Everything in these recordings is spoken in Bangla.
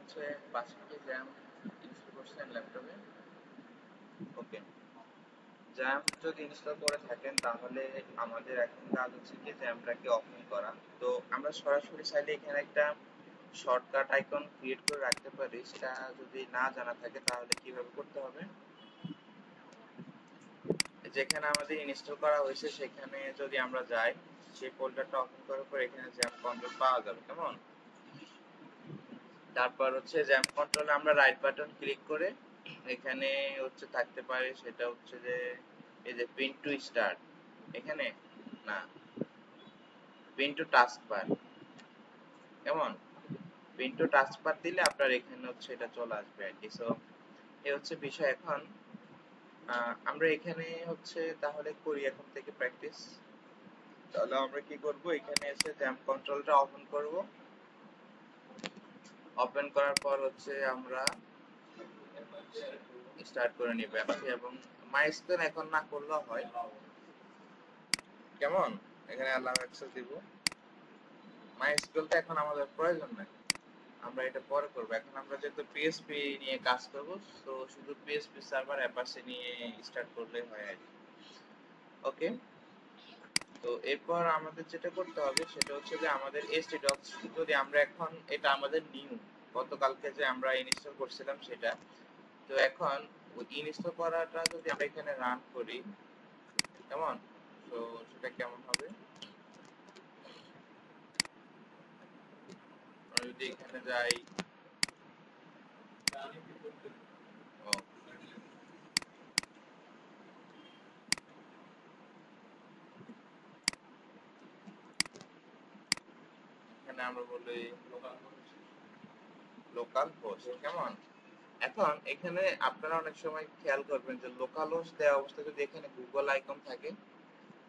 হচ্ছে 5 কেজি র্যাম ইনস্টল করছেন ল্যাপটপে। ওকে, র্যাম যদি ইনস্টল করে থাকেন তাহলে আমাদের এখন কাজ হচ্ছে কি র্যামটাকে ওপেন করা। তো আমরা সরাসরি চাইলে এখানে একটা শর্টকাট আইকন ক্রিয়েট করে রাখতে পারি। সেটা যদি না জানা থাকে তাহলে কিভাবে করতে হবে, যেখানে আমাদের ইনস্টল করা হয়েছে সেখানে যদি আমরা যাই, সেই ফোল্ডারটা ওপেন করার পর এখানে জ্যাম কন্ট্রোল পাওয়া যাবে। কেমন? তারপর হচ্ছে জ্যাম কন্ট্রোলে আমরা রাইট বাটন ক্লিক করে এখানে হচ্ছে থাকতে পারে, সেটা হচ্ছে যে এই যে পিন টু স্টার্ট, এখানে না, পিন টু টাস্ক বার। কেমন? পিন টু টাস্ক বার দিলে আপনার এখানে হচ্ছে এটা চলে আসবে আর কি। সো এই হচ্ছে বিষয়। এখন আমরা এখানে হচ্ছে তাহলে করি এখন থেকে প্র্যাকটিস। তাহলে আমরা কি করব, এখানে এসে জ্যাম কন্ট্রোলটা ওপেন করব। ওপেন করার পর হচ্ছে আমরা স্টার্ট করে নিব এবং মাইস্কেল এখন না করলেও হয়। কেমন? এখানে অ্যালাউ অ্যাক্সেস দিব। মাইস্কেলটা এখন আমাদের প্রয়োজন নাই, আমরা এটা পরে করব। এখন আমরা যেহেতু পিএসপি নিয়ে কাজ করব, তো শুধু পিএসপি সার্ভার অ্যাপাচি নিয়ে স্টার্ট করলেই হয় আর কি। ওকে, তো এরপর আমাদের যেটা করতে হবে সেটা হচ্ছে যে আমাদের htdocs, যদি আমরা এখন এটা আমাদের নিউ গতকালকে যে আমরা ইনস্টল করছিলাম সেটা, তো এখন ওই ইনস্টল করাটা যদি আমরা এখানে রান করি, কেমন? তো সেটা কেমন হবে, আমরা যদি এখানে যাই, ও, এখানে আমরা বলি লোকাল হোস্ট। কেমন? এখন এখানে আপনারা অনেক সময় খেয়াল করবেন যে লোকাল হোস্ট দেওয়া অবস্থায় যদি এখানে গুগল আইকন থাকে,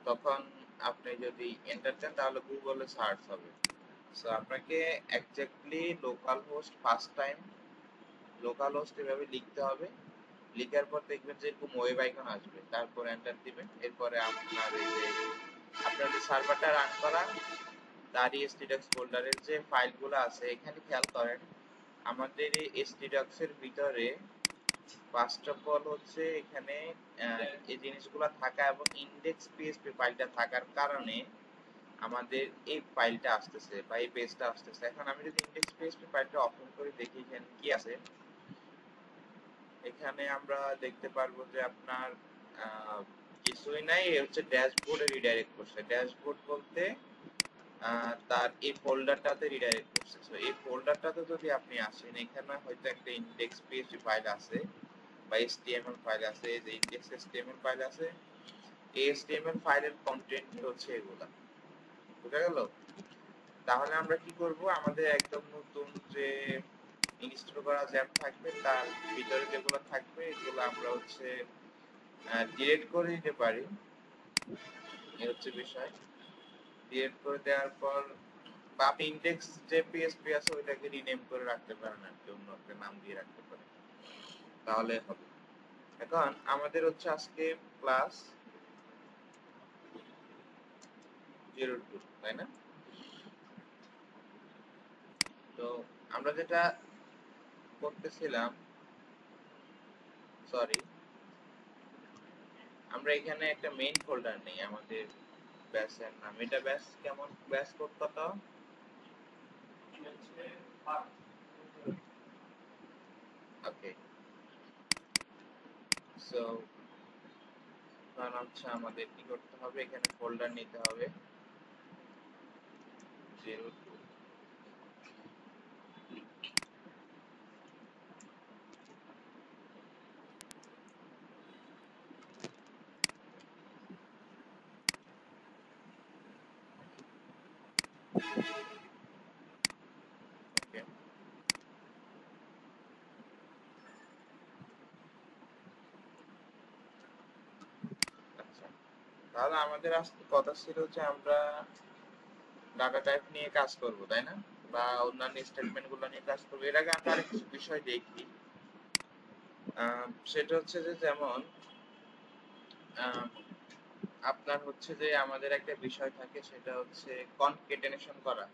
তখন আপনি যদি এন্টার দেন তাহলে গুগলে সার্চ হবে। সো আপনাকে exactly local host first time local host এভাবে লিখতে হবে। লিখার পর দেখবেন যে এরকম ওয়েব আইকন আসবে, তারপর এন্টার দিবেন। এরপরে আপনার এই যে আপনার যে সার্ভারটা রান করা তার htdocs ফোল্ডারের যে ফাইলগুলো আছে, এখানে খেয়াল করেন আমাদের এই htdocs এর ভিতরে ফার্স্ট অফ অল হচ্ছে এখানে এই জিনিসগুলো থাকা এবং ইনডেক্স পিএসপি ফাইলটা থাকার কারণে আমাদের এই ফাইলটা আসতেছে বা এই পেজটা আসতেছে। এখন আমি যদি ইনডেক্স পিএসপি ফাইলটা ওপেন করে দেখি এখানে কি আছে, এখানে আমরা দেখতে পারবো যে আপনার কিছুই নাই, হচ্ছে ড্যাশবোর্ডে রিডাইরেক্ট করছে। ড্যাশবোর্ড বলতে তার এই ফোল্ডারটাতে রিডাইরেক্ট করছে। সো এই ফোল্ডারটাতে যদি আপনি আসেন, এখানে হয়তো একটা ইনডেক্স পিএসপি ফাইল আছে বা HTML ফাইল আছে, যে ইনডেক্স HTML ফাইল আছে। এই HTML ফাইলের কন্টেন্ট হচ্ছে এগুলা। বুঝা গেল? তাহলে আমরা কি করব, আমাদের একদম নতুন যে ইনস্টল করা জ্যাম থাকবে তার ভিতরে যেগুলো থাকবে এগুলো আমরা হচ্ছে ডিলিট করে দিতে পারি। এই হচ্ছে বিষয়। ডিলিট করে দেওয়ার পর বা আপনি ইনডেক্স যে পিএসপি আছে ওইটাকে রিনেম করে রাখতে পারেন আর কি, অন্য একটা নাম দিয়ে রাখতে পারেন, তাহলে হবে। এখন আমাদের হচ্ছে আজকে ক্লাস 02, তাই না? তো আমরা যেটা করতেছিলাম, সরি, আমরা এখানে একটা মেইন ফোল্ডার নেই আমাদের ব্যাসের নাম। এটা ব্যাস কেমন, ব্যাস কোড কত? ওকে, সো কারণ হচ্ছে আমাদের কি করতে হবে, এখানে ফোল্ডার নিতে হবে 02। ওকে, আচ্ছা, তাহলে আমাদের আজকে কথা ছিল যে আমরা ডাটা টাইপ নিয়ে কাজ করব, তাই না? বা অন্যান্য স্টেটমেন্ট গুলো নিয়ে কাজ করবো। এর আগে আমরা আরেকটা বিষয় দেখি, সেটা হচ্ছে যে যেমন আপনার হচ্ছে যে আমাদের একটা বিষয় থাকে সেটা হচ্ছে কনকেটেনেশন করা,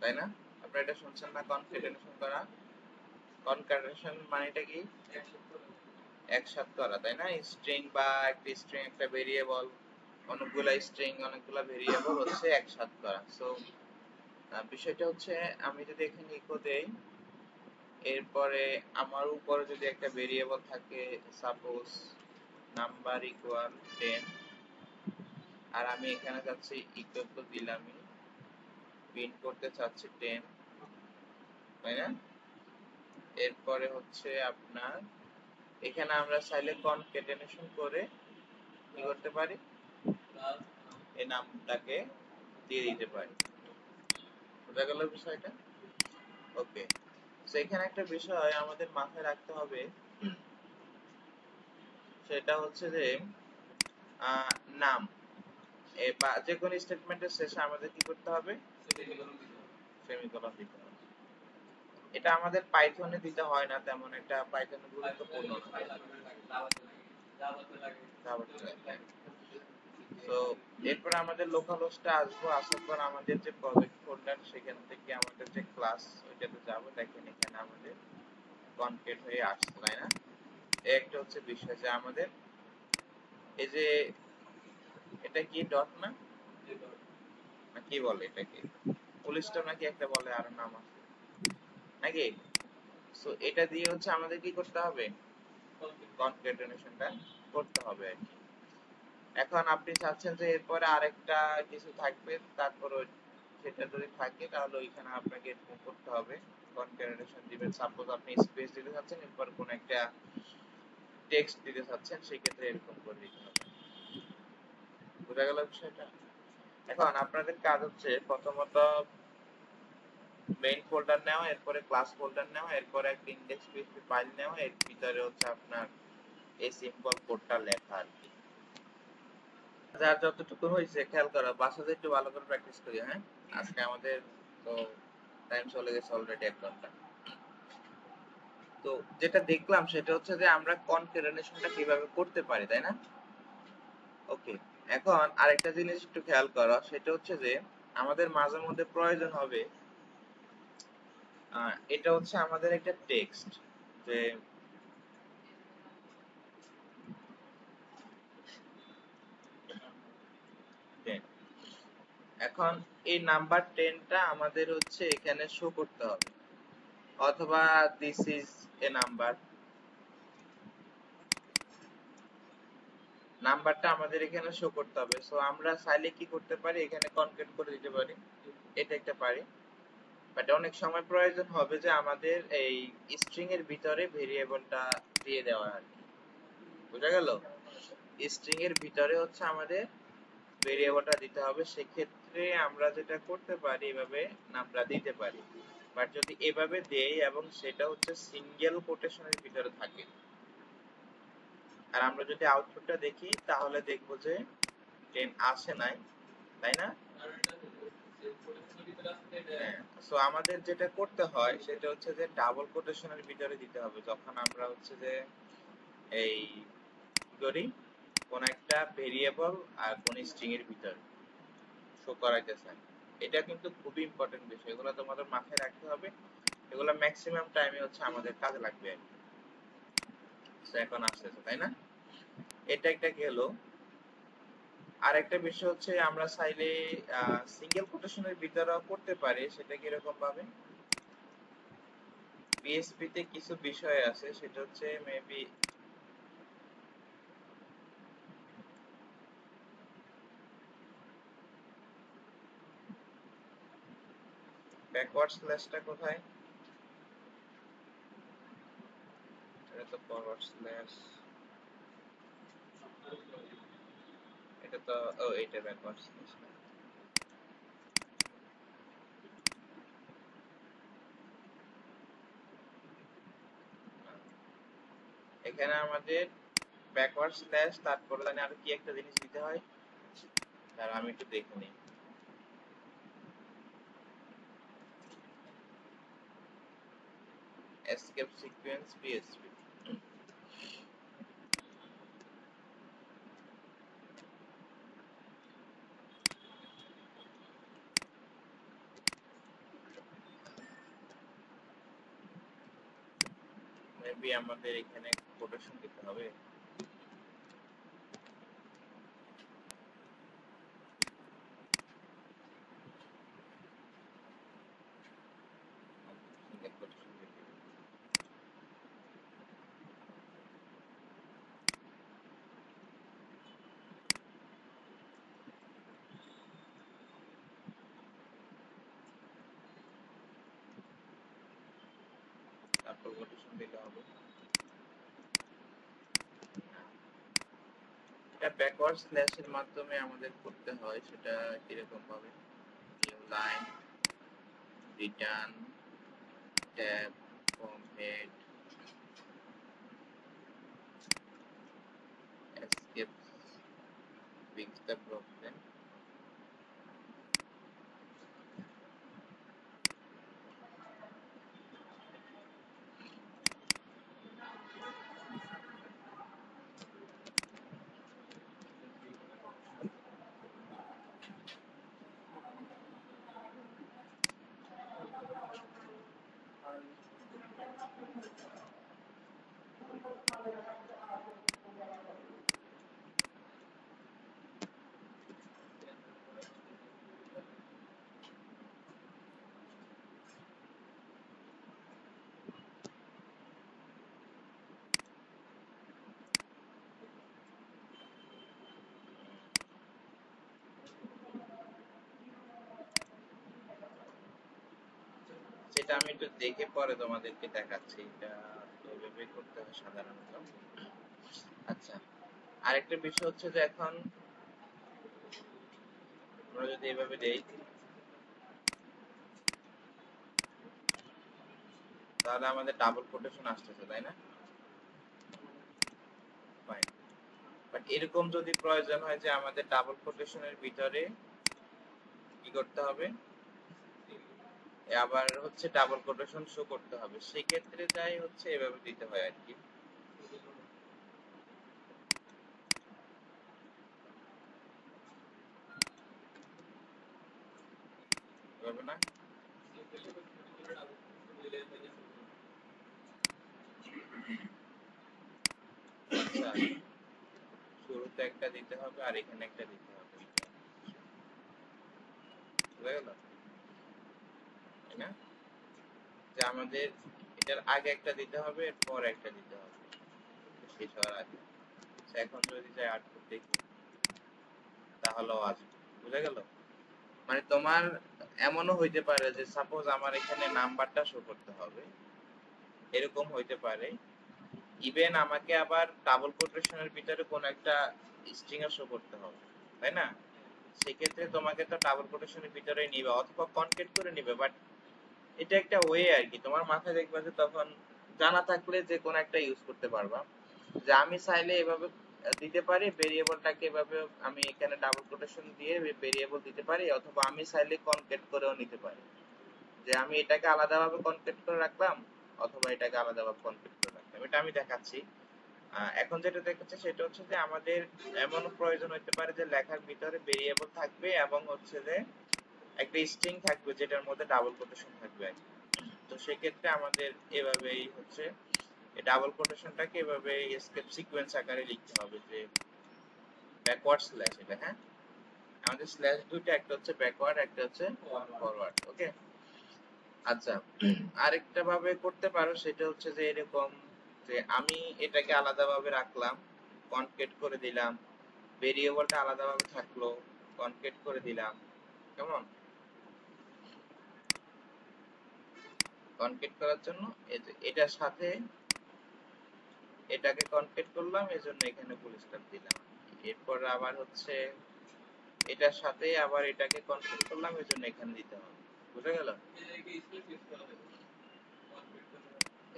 তাই না? আপনারা এটা শুনছেন না, কনকেটেনেশন করা? কনক্যাটেনেশন মানেটা কি? একসাথে করা, তাই না? স্ট্রিং বা একটা স্ট্রিং একটা ভেরিয়েবল, অনেকগুলা স্ট্রিং অনেকগুলা ভেরিয়েবল হচ্ছে একসাথে করা। সো বিষয়টা হচ্ছে আমি যদি এখানে ইকো দেই, এরপরে আমার উপরে যদি একটা ভেরিয়েবল থাকে, সাপোজ নাম্বার ইকুয়াল 10, আর আমি এখানে চাচ্ছি ইকুয়াল তো দিলামই, প্রিন্ট করতে চাচ্ছি 10, তাই না? এরপরে হচ্ছে আপনার এখানে আমরা চাইলে কনক্যাটেনেশন করে কি করতে পারি, এই নামটাকে দিয়ে দিতে পারি। বোঝা গেল বিষয়টা? ওকে। সো এখানে একটা বিষয় আমাদের মাথায় রাখতে হবে, সেটা হচ্ছে যে নাম বা যে কোনো স্টেটমেন্টের শেষে আমাদের কি করতে হবে, সেমিকোলন দিতে হবে। এটা আমাদের পাইথনে দিতে হয় না তেমন, একটা পাইথনে গুরুত্বপূর্ণ না। তো এরপর আমাদের লোকাল হোস্টে আসবো, আসার পর আমাদের যে প্রজেক্ট ফোল্ডার, সেখান থেকে আমাদের যে ক্লাস ওইটাতে যাবো। দেখেন এখানে আমাদের কনকেট হয়ে আসছে, তাই না? একটা হচ্ছে বিষয় যে আমাদের এই যে এটা কি ডট না কি বলে এটাকে, পুলিশটা নাকি একটা বলে আর নাম আছে নাকি? সো এটা দিয়ে হচ্ছে আমাদের কি করতে হবে, কনকেটেনেশনটা করতে হবে আর কি। এখন আপনি চাচ্ছেন যে এরপরে আরেকটা কিছু থাকবে, তারপর সেটা যদি থাকে তাহলে ওইখানে আপনাকে এরকম করতে হবে, কনকেটেনেশন দিবেন। সাপোজ আপনি স্পেস দিতে চাচ্ছেন, এরপর কোন একটা টেক্সট দিতে চাচ্ছেন, সেই ক্ষেত্রে এরকম করে দিতে হবে। বোঝা গেল বিষয়টা? এখন আপনাদের কাজ হচ্ছে প্রথমত মেইন ফোল্ডার নেওয়া, এরপরে ক্লাস ফোল্ডার নেওয়া, এরপরে একটা ইনডেক্স পিএইচপি ফাইল নেওয়া, এর ভিতরে হচ্ছে আপনার এই সিম্পল কোডটা লেখা আর কি। যার যতটুকু হয়েছে খেয়াল করা, বাসাতে একটু ভালো করে প্র্যাকটিস করি। হ্যাঁ, আজকে আমাদের তো টাইম চলে গেছে অলরেডি 1 ঘন্টা। তো যেটা দেখলাম সেটা হচ্ছে যে আমরা কনকেটেনেশনটা কিভাবে করতে পারি, তাই না? ওকে। এখন আরেকটা জিনিস একটু খেয়াল করো, সেটা হচ্ছে যে আমাদের মাঝে মধ্যে প্রয়োজন হবে, এটা হচ্ছে আমাদের একটা টেক্সট, যে এখন এই নাম্বার 10টা আমাদের হচ্ছে এখানে শো করতে হবে, অথবা দিস ইজ এ নাম্বার, নাম্বারটা আমাদের এখানে শো করতে হবে। সো আমরা চাইলে কি করতে পারি, এখানে কনকেট করে দিতে পারি, এটা একটা পারি। বাট অনেক সময় প্রয়োজন হবে যে আমাদের এই স্ট্রিং এর ভিতরে ভেরিয়েবলটা দিয়ে দেওয়া আর কি। বুঝা গেল? স্ট্রিং এর ভিতরে হচ্ছে আমাদের ভেরিয়েবলটা দিতে হবে। সেক্ষেত্রে আমরা যেটা করতে পারি, এভাবে নামটা দিতে পারি। বাট যদি এভাবে দেই এবং সেটা হচ্ছে সিঙ্গেল কোটেশনের ভিতরে থাকে, আর আমরা যদি আউটপুটটা দেখি তাহলে দেখবো যে 10 আসে নাই, তাই না? হ্যাঁ। সো আমাদের যেটা করতে হয় সেটা হচ্ছে যে ডাবল কোটেশনের ভিতরে দিতে হবে, যখন আমরা হচ্ছে যে এই কি করি, কোন একটা ভেরিয়েবল আর কোন স্ট্রিং এর ভিতরে শো করাইতে চাই। এটা কিন্তু খুবই ইম্পর্টেন্ট বিষয়, এগুলো তোমাদের মাথায় রাখতে হবে। এগুলো ম্যাক্সিমাম টাইমে হচ্ছে আমাদের কাজে লাগবে আর কি। এখন আসতেছে, তাই না? এটা একটা গেল। আরেকটা বিষয় হচ্ছে আমরা চাইলে সিঙ্গেল কোটেশনের ভিতরেও করতে পারি। সেটা কিরকম ভাবে, পিএইচপি তে কিছু বিষয় আছে, সেটা হচ্ছে মেবি ব্যাকওয়ার্ড স্ল্যাশটা কোথায়, এটা তো ফরওয়ার্ড স্ল্যাশ, এটা তো এইটা ব্যাকওয়ার্ড স্ল্যাশ। এখানে আমাদের ব্যাকওয়ার্ড স্ল্যাশ, তারপর জানি আর কি একটা জিনিস দিতে হয়, তার আমি একটু দেখে নিই। Escape sequence PHP. মেবি আমাদের এখানে কোটেশন দিতে হবে। তারপর কোটেশন দিতে হবে। এটা ব্যাকওয়ার্ড স্ল্যাশের মাধ্যমে আমাদের করতে হয়, সেটা কিরকম ভাবে? New line, return, tab, form head, escape, fix the problem. সেটা আমি একটু দেখে পরে তোমাদেরকে দেখাচ্ছি, এটা এইভাবে করতে হয় সাধারণত। আচ্ছা, আরেকটা বিষয় হচ্ছে যে এখন আমরা যদি এইভাবে দেই তাহলে আমাদের ডাবল কোটেশন আসতেছে, তাই না? ফাইন। বাট এরকম যদি প্রয়োজন হয় যে আমাদের ডাবল কোটেশনের ভিতরে কি করতে হবে, আবার হচ্ছে ডাবল কোটেশন শো করতে হবে, সেই ক্ষেত্রে যাই হচ্ছে এভাবে দিতে হয় আর কি। এভাবে না, আচ্ছা শুরুতে একটা দিতে হবে আর এখানে একটা দিতে হবে, বুঝা গেল? তাই না? যে আমাদের এটার আগে একটা দিতে হবে, এরপর একটা দিতে হবে শেষ হওয়ার আগে। এখন যদি যাই আউটপুট দেখি তাহলেও আসবে, বুঝা গেল? মানে তোমার এমনও হইতে পারে যে সাপোজ আমার এখানে নাম্বারটা শো করতে হবে, এরকম হইতে পারে। ইভেন আমাকে আবার ডাবল কোটেশনের ভিতরে কোন একটা স্ট্রিং শো করতে হবে, তাই না? সেক্ষেত্রে তোমাকে তো ডাবল কোটেশনের ভিতরে নিবে অথবা কনকেট করে নিবে, বাট এটা একটা ওয়ে আর কি, তোমার মাথায় দেখবে যে তখন জানা থাকলে যে কোন একটা ইউজ করতে পারবা। যে আমি চাইলে এভাবে দিতে পারি ভেরিয়েবলটাকে, এভাবে আমি এখানে ডাবল কোটেশন দিয়ে ভেরিয়েবল দিতে পারি, অথবা আমি চাইলে কনকেট করেও নিতে পারি, যে আমি এটাকে আলাদাভাবে কনকেট করে রাখলাম অথবা এটাকে আলাদাভাবে কনকেট করে রাখলাম। এটা আমি দেখাচ্ছি। এখন যেটা দেখাচ্ছে সেটা হচ্ছে যে আমাদের এমন প্রয়োজন হতে পারে যে লেখার ভিতরে ভেরিয়েবল থাকবে এবং হচ্ছে যে একটা স্ট্রিং থাকবে যেটার মধ্যে ডাবল কোটেশন থাকবে। তো সেক্ষেত্রে আমাদের এভাবেই হচ্ছে এই ডাবল কোটেশনটাকে এভাবে এসকেপ সিকোয়েন্স আকারে লিখতে হবে, যে ব্যাকওয়ার্ড স্ল্যাশ, এটা হ্যাঁ আমাদের স্ল্যাশ দুটো, একটা হচ্ছে ব্যাকওয়ার্ড একটা হচ্ছে ফরওয়ার্ড। ওকে, আচ্ছা আরেকটা ভাবে করতে পারো, সেটা হচ্ছে যে এরকম যে আমি এটাকে আলাদাভাবে রাখলাম, কনকেট করে দিলাম, ভেরিয়েবলটা আলাদাভাবে থাকলো, কনকেট করে দিলাম, কেমন? কনকেট করার জন্য এটার সাথে এটাকে কনকেট করলাম, এজন্য এখানে ফুল স্টপ দিলাম। এরপর আবার হচ্ছে এটার সাথে আবার এটাকে কনকেট করলাম, এজন্য এখানে দিতে হবে, বুঝা গেল?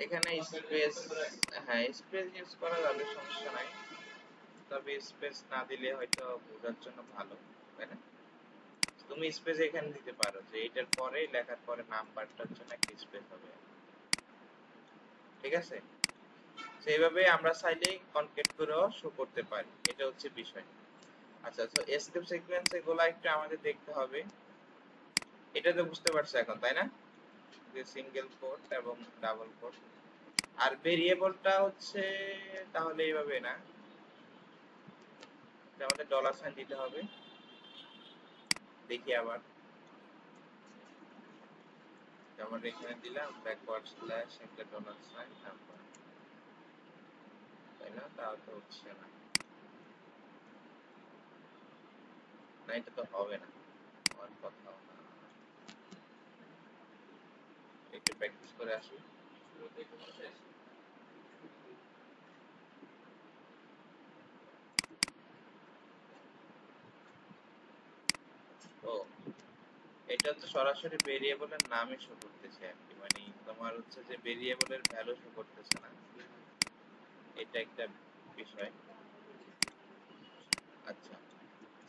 এখানে স্পেস, হ্যাঁ স্পেস ইউজ করা যাবে, সমস্যা নাই, তবে স্পেস না দিলে হয়তো বোঝার জন্য ভালো, তাই না? তুমি স্পেস এখানে দিতে পারো যে এটার পরে লেখার পরে নাম্বারটার জন্য একটা স্পেস হবে, ঠিক আছে? সেইভাবে আমরা চাইলে কনকেট করেও শো করতে পারি, এটা হচ্ছে বিষয়। আচ্ছা, তো এসকেপ সিকোয়েন্স এগুলো একটু আমাদের দেখতে হবে। এটা তো বুঝতে পারছো এখন, তাই না? যে সিঙ্গেল কোট এবং ডাবল কোট। আর ভেরিয়েবলটা হচ্ছে তাহলে এইভাবে না, আমাদের ডলার সাইন দিতে হবে। দেখি আবার, যেমন এখানে দিলাম ব্যাকওয়ার্ড স্ল্যাশ একটা ডলার সাইন নাম্বার, তাই না? তাও তো হচ্ছে না, না এটা তো হবে না, আমার কথাও না। একটু প্র্যাকটিস করে আসি। ও, এটা হচ্ছে সরাসরি ভেরিয়েবলের নামই শো করতেছে আর কি, মানে তোমার হচ্ছে যে ভেরিয়েবলের ভ্যালু শো করতেছে না, এটা একটা বিষয়। আচ্ছা,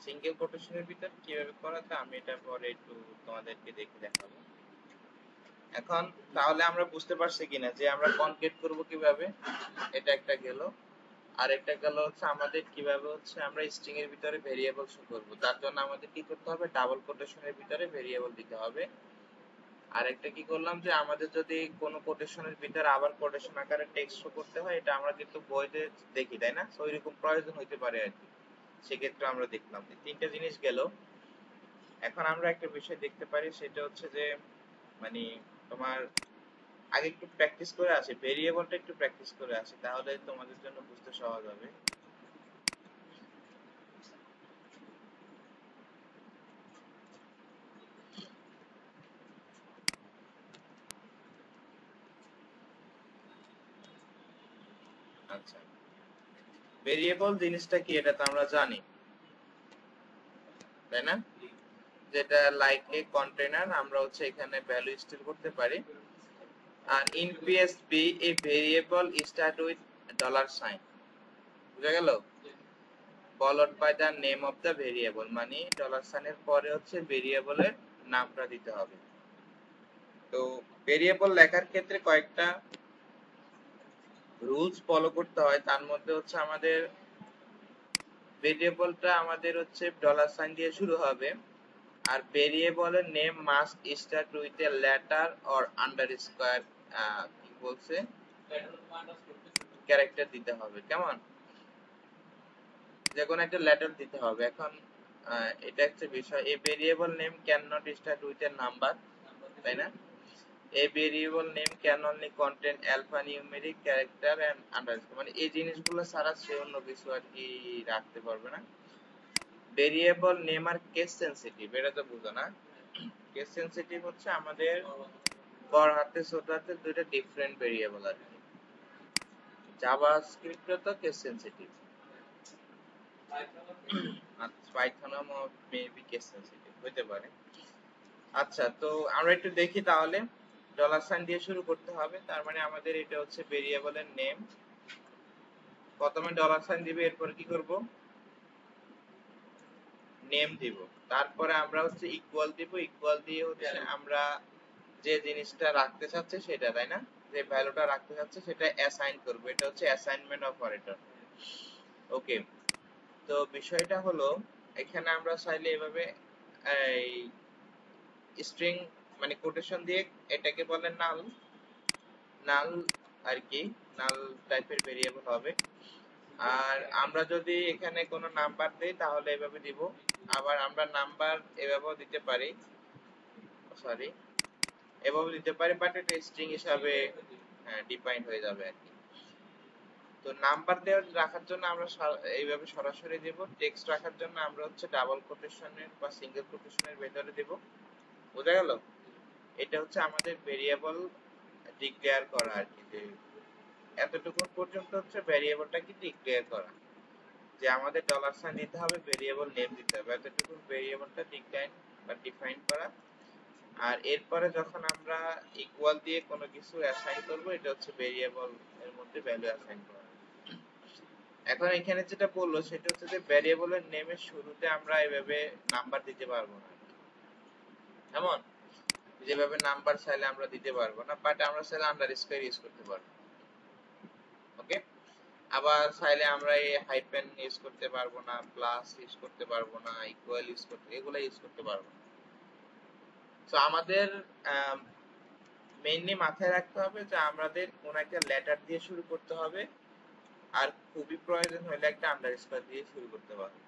সিঙ্গেল কোটেশনের ভিতর কিভাবে করা যায় আমি এটা পরে একটু তোমাদেরকে দেখে দেখাবো। এখন তাহলে আমরা বুঝতে পারছি কিনা যে আমরা কনকেট করব কিভাবে, এটা একটা গেল। আর একটা গেল হচ্ছে আমাদের কিভাবে হচ্ছে আমরা স্ট্রিং এর ভিতরে ভেরিয়েবল শো করব, তার জন্য আমাদের কি করতে হবে, ডাবল কোটেশনের ভিতরে ভেরিয়েবল দিতে হবে। আর একটা কি করলাম যে আমাদের যদি কোনো কোটেশনের ভিতরে আবার কোটেশন আকারে টেক্সট শো করতে হয়, এটা আমরা কিন্তু বইতে দেখি, তাই না? তো এরকম প্রয়োজন হইতে পারে আর কি, সেক্ষেত্রে আমরা দেখলাম তিনটা জিনিস গেল। এখন আমরা একটা বিষয় দেখতে পারি, সেটা হচ্ছে যে মানে তোমার আগে একটু প্র্যাকটিস করে আসি, ভেরিয়েবলটা একটু প্র্যাকটিস করে আসি, তাহলে তোমাদের জন্য বুঝতে সহজ হবে। আচ্ছা, ভেরিয়েবল জিনিসটা কি এটা তো আমরা জানি, তাই না? যেটা লাইক এ কন্টেইনার, আমরা হচ্ছে এখানে ভ্যালু স্টোর করতে পারি। আর in PSP a variable start with dollar sign, বুঝা গেল? Followed by the name of the variable, মানে ডলার সাইনের পরে হচ্ছে ভেরিয়েবলের নামটা দিতে হবে। তো ভেরিয়েবল লেখার ক্ষেত্রে কয়েকটা রুলস ফলো করতে হয়, তার মধ্যে হচ্ছে আমাদের ভেরিয়েবলটা আমাদের হচ্ছে ডলার সাইন দিয়ে শুরু হবে। আর ভেরিয়েবলের name must start with a letter or underscore, কি বলছে, ক্যারেক্টার দিতে হবে, কেমন, যে কোনো একটা লেটার দিতে হবে। এখন এটা একটা বিষয়, a variable name can not start with a number, তাই না? A variable name can only contain alphanumeric character and underscore, মানে এই জিনিসগুলো ছাড়া সে অন্য কিছু আর কি রাখতে পারবে না। ভেরিয়েবল নেম আর কেস সেনসিটিভ, এটা তো বুঝো না? কেস সেনসিটিভ হচ্ছে আমাদের বড় হাতে ছোট হাতে দুইটা ডিফারেন্ট ভেরিয়েবল আর কি। জাভাস্ক্রিপ্টে তো কেস সেনসিটিভ, আর পাইথনও মেবি কেস সেনসিটিভ হতে পারে। আচ্ছা, তো আমরা একটু দেখি তাহলে। ডলার সাইন দিয়ে শুরু করতে হবে, তার মানে আমাদের এটা হচ্ছে ভেরিয়েবলের নেম। প্রথমে ডলার সাইন দিবে, এরপর কি করব, নেম দিব। তারপরে আমরা হচ্ছে ইকুয়াল দিব, ইকুয়াল দিয়ে হচ্ছে আমরা যে জিনিসটা রাখতে চাচ্ছে সেটা, তাই না? যে ভ্যালুটা রাখতে চাচ্ছে সেটা অ্যাসাইন করব, এটা হচ্ছে অ্যাসাইনমেন্ট অপারেটর। ওকে, তো বিষয়টা হলো এখানে আমরা চাইলে এভাবে এই স্ট্রিং মানে কোটেশন দিয়ে, এটাকে বলে নাল, নাল আর কি, নাল টাইপের ভেরিয়েবল হবে। আর আমরা যদি এখানে কোনো নাম্বার দেই তাহলে এভাবে দিব। আবার আমরা নাম্বার এভাবেও দিতে পারি, সরি এভাবে দিতে পারি, বাট এটা স্ট্রিং হিসাবে ডিফাইন হয়ে যাবে আর কি। তো নাম্বার দেওয়া রাখার জন্য আমরা এইভাবে সরাসরি দেব, টেক্সট রাখার জন্য আমরা হচ্ছে ডাবল কোটেশনের বা সিঙ্গেল কোটেশনের ভেতরে দেব, বোঝা গেল? এটা হচ্ছে আমাদের ভেরিয়েবল ডিক্লেয়ার করা আর কি, যে এতটুকু পর্যন্ত হচ্ছে ভেরিয়েবলটা কি ডিক্লেয়ার করা, যে আমাদের ডলার সাইন দিতে হবে, ভেরিয়েবল নেম দিতে হবে, এতটুকু ভেরিয়েবলটা ডিক্লাইন বা ডিফাইন করা। আর এরপরে যখন আমরা ইকুয়াল দিয়ে কোনো কিছু অ্যাসাইন করব, এটা হচ্ছে ভেরিয়েবল এর মধ্যে ভ্যালু অ্যাসাইন করা। এখন এখানে যেটা বললো সেটা হচ্ছে যে ভ্যারিয়েবলের নেমের শুরুতে আমরা এভাবে নাম্বার দিতে পারবো না, এমন যেভাবে নাম্বার চাইলে আমরা দিতে পারবো না, বাট আমরা চাইলে আন্ডারস্কোর ইউজ করতে পারবো। ওকে, আবার চাইলে আমরা এই হাইফেন ইউজ করতে পারবো না, প্লাস ইউজ করতে পারবো না, ইকুয়াল ইউজ করতে, এগুলো ইউজ করতে পারবো না। তো আমাদের মেইনলি মাথায় রাখতে হবে যে আমাদের কোন একটা লেটার দিয়ে শুরু করতে হবে, আর খুবই প্রয়োজন হলে একটা আন্ডারস্কোর দিয়ে শুরু করতে পারবো,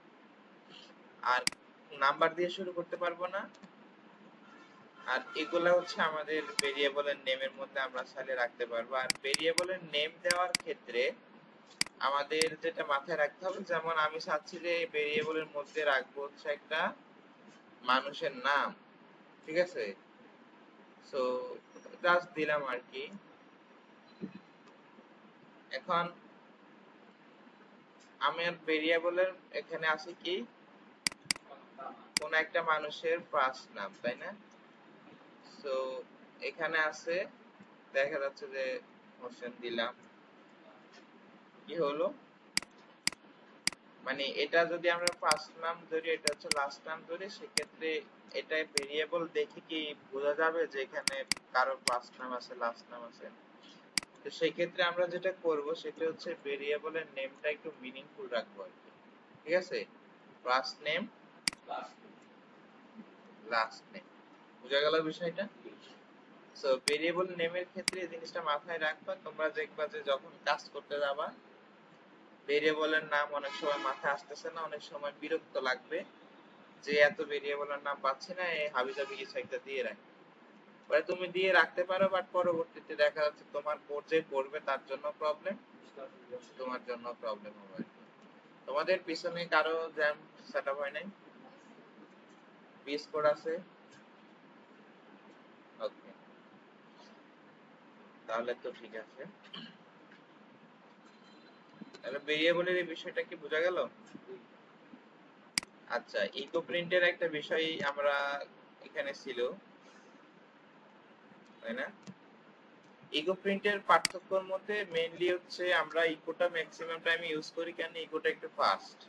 আর নাম্বার দিয়ে শুরু করতে পারবো না। আর এগুলা হচ্ছে আমাদের ভেরিয়েবলের নেমের মধ্যে আমরা চাইলে রাখতে পারবো। আর ভেরিয়েবলের নেম দেওয়ার ক্ষেত্রে আমাদের যেটা মাথায় রাখতে হবে, যেমন আমি চাচ্ছি যে ভেরিয়েবলের মধ্যে রাখবো হচ্ছে একটা মানুষের নাম, ঠিক আছে? সো জাস্ট দিলাম আর কি। এখন আমার ভেরিয়েবলের এখানে আছে কি কোন একটা মানুষের ফার্স্ট নাম, তাই না? সো এখানে আছে, দেখা যাচ্ছে যে হোসেন দিলাম, কি হলো, মানে এটা যদি আমরা ফার্স্ট নাম ধরি, এটা হচ্ছে লাস্ট নাম ধরি, সেক্ষেত্রে এটা ভেরিয়েবল দেখে কি বোঝা যাবে যে এখানে কারো ফার্স্ট নাম আছে লাস্ট নাম আছে? তো সেই ক্ষেত্রে আমরা যেটা করব সেটা হচ্ছে ভেরিয়েবলের নেমটা একটু মিনিংফুল রাখবো আর কি, ঠিক আছে? ফার্স্ট নেম লাস্ট নেম, বুঝা গেল বিষয়টা? সো ভেরিয়েবল নেমের ক্ষেত্রে এই জিনিসটা মাথায় রাখবা, তোমরা দেখবা যে যখন কাজ করতে যাবা ভেরিয়েবলের নাম অনেক সময় মাথায় আসতেছে না, অনেক সময় বিরক্ত লাগবে যে এত ভেরিয়েবলের নাম পাচ্ছি না, এই হাবিজাবি কিছু একটা দিয়ে রাখি। পরে তুমি দিয়ে রাখতে পারো, বাট পরবর্তীতে দেখা যাচ্ছে তোমার কোড যে করবে তার জন্য প্রবলেম, তোমার জন্য প্রবলেম হবে। তোমাদের পিছনে কারো জ্যাম সেটআপ হয় নাই? পিএস কোড আছে? ওকে, তাহলে তো ঠিক আছে। তাহলে ভেরিয়েবলের এই বিষয়টা কি বোঝা গেল? আচ্ছা, ইকো প্রিন্টের একটা বিষয় আমরা এখানে ছিল, তাই না? ইকো প্রিন্টের পার্থক্যর মধ্যে মেইনলি হচ্ছে আমরা ইকোটা ম্যাক্সিমাম টাইম ইউজ করি কেন, ইকোটা একটু ফাস্ট,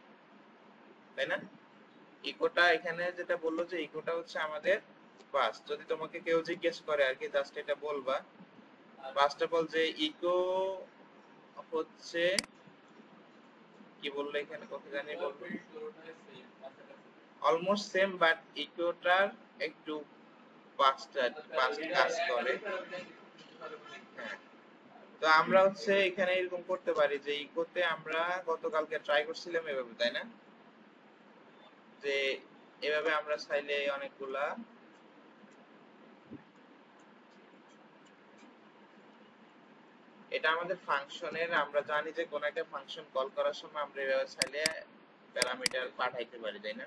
তাই না? ইকোটা এখানে যেটা বললো যে ইকোটা হচ্ছে আমাদের ফাস্ট, যদি তোমাকে কেউ জিজ্ঞেস করে আর কি, জাস্ট এটা বলবা ফার্স্ট অফ অল যে ইকো হচ্ছে কি বললো এখানে, কত জানি বলবো, অলমোস্ট সেম, বাট ইকোটার একটু ফাস্ট কাজ করে। হ্যাঁ, তো আমরা হচ্ছে এখানে এরকম করতে পারি যে ইকোতে আমরা গতকালকে ট্রাই করছিলাম এভাবে, তাই না? যে এভাবে আমরা চাইলে অনেকগুলা, এটা আমাদের ফাংশনের, আমরা জানি যে কোন একটা ফাংশন কল করার সময় আমরা এভাবে চাইলে প্যারামিটার পাঠাইতে পারি, তাই না?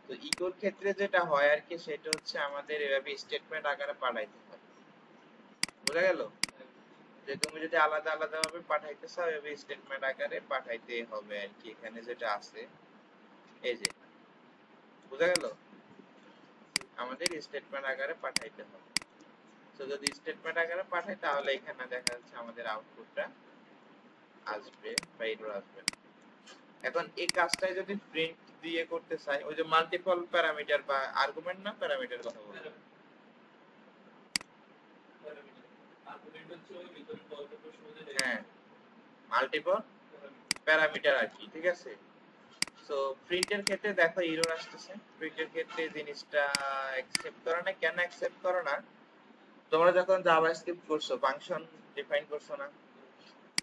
তো ইকোর ক্ষেত্রে যেটা হয় আর কি, সেটা হচ্ছে আমাদের এভাবে স্টেটমেন্ট আকারে পাঠাইতে হয়, বোঝা গেল? যে তুমি যদি আলাদা আলাদা ভাবে পাঠাইতে চাও এভাবে স্টেটমেন্ট আকারে পাঠাইতে হবে আর কি, এখানে যেটা আছে এই যে, বোঝা গেল? আমাদের স্টেটমেন্ট আকারে পাঠাইতে হবে। তো যদি স্টেটমেন্ট আকারে পাঠাই তাহলে এখানে দেখা যাচ্ছে আমাদের আউটপুটটা আসবে বা এরর আসবে। এখন এই কাজটাই যদি প্রিন্ট দিয়ে করতে চাই, ওই যে মাল্টিপল প্যারামিটার বা আর্গুমেন্ট না প্যারামিটার কথা বলবো, হ্যাঁ মাল্টিপল প্যারামিটার আর কি, ঠিক আছে? সো প্রিন্টের ক্ষেত্রে দেখো এরর আসতেছে, প্রিন্টের ক্ষেত্রে জিনিসটা অ্যাকসেপ্ট করে না। কেন অ্যাকসেপ্ট করো না? তোমরা যখন জাভাস্ক্রিপ্ট করছো ফাংশন ডিফাইন করছো না,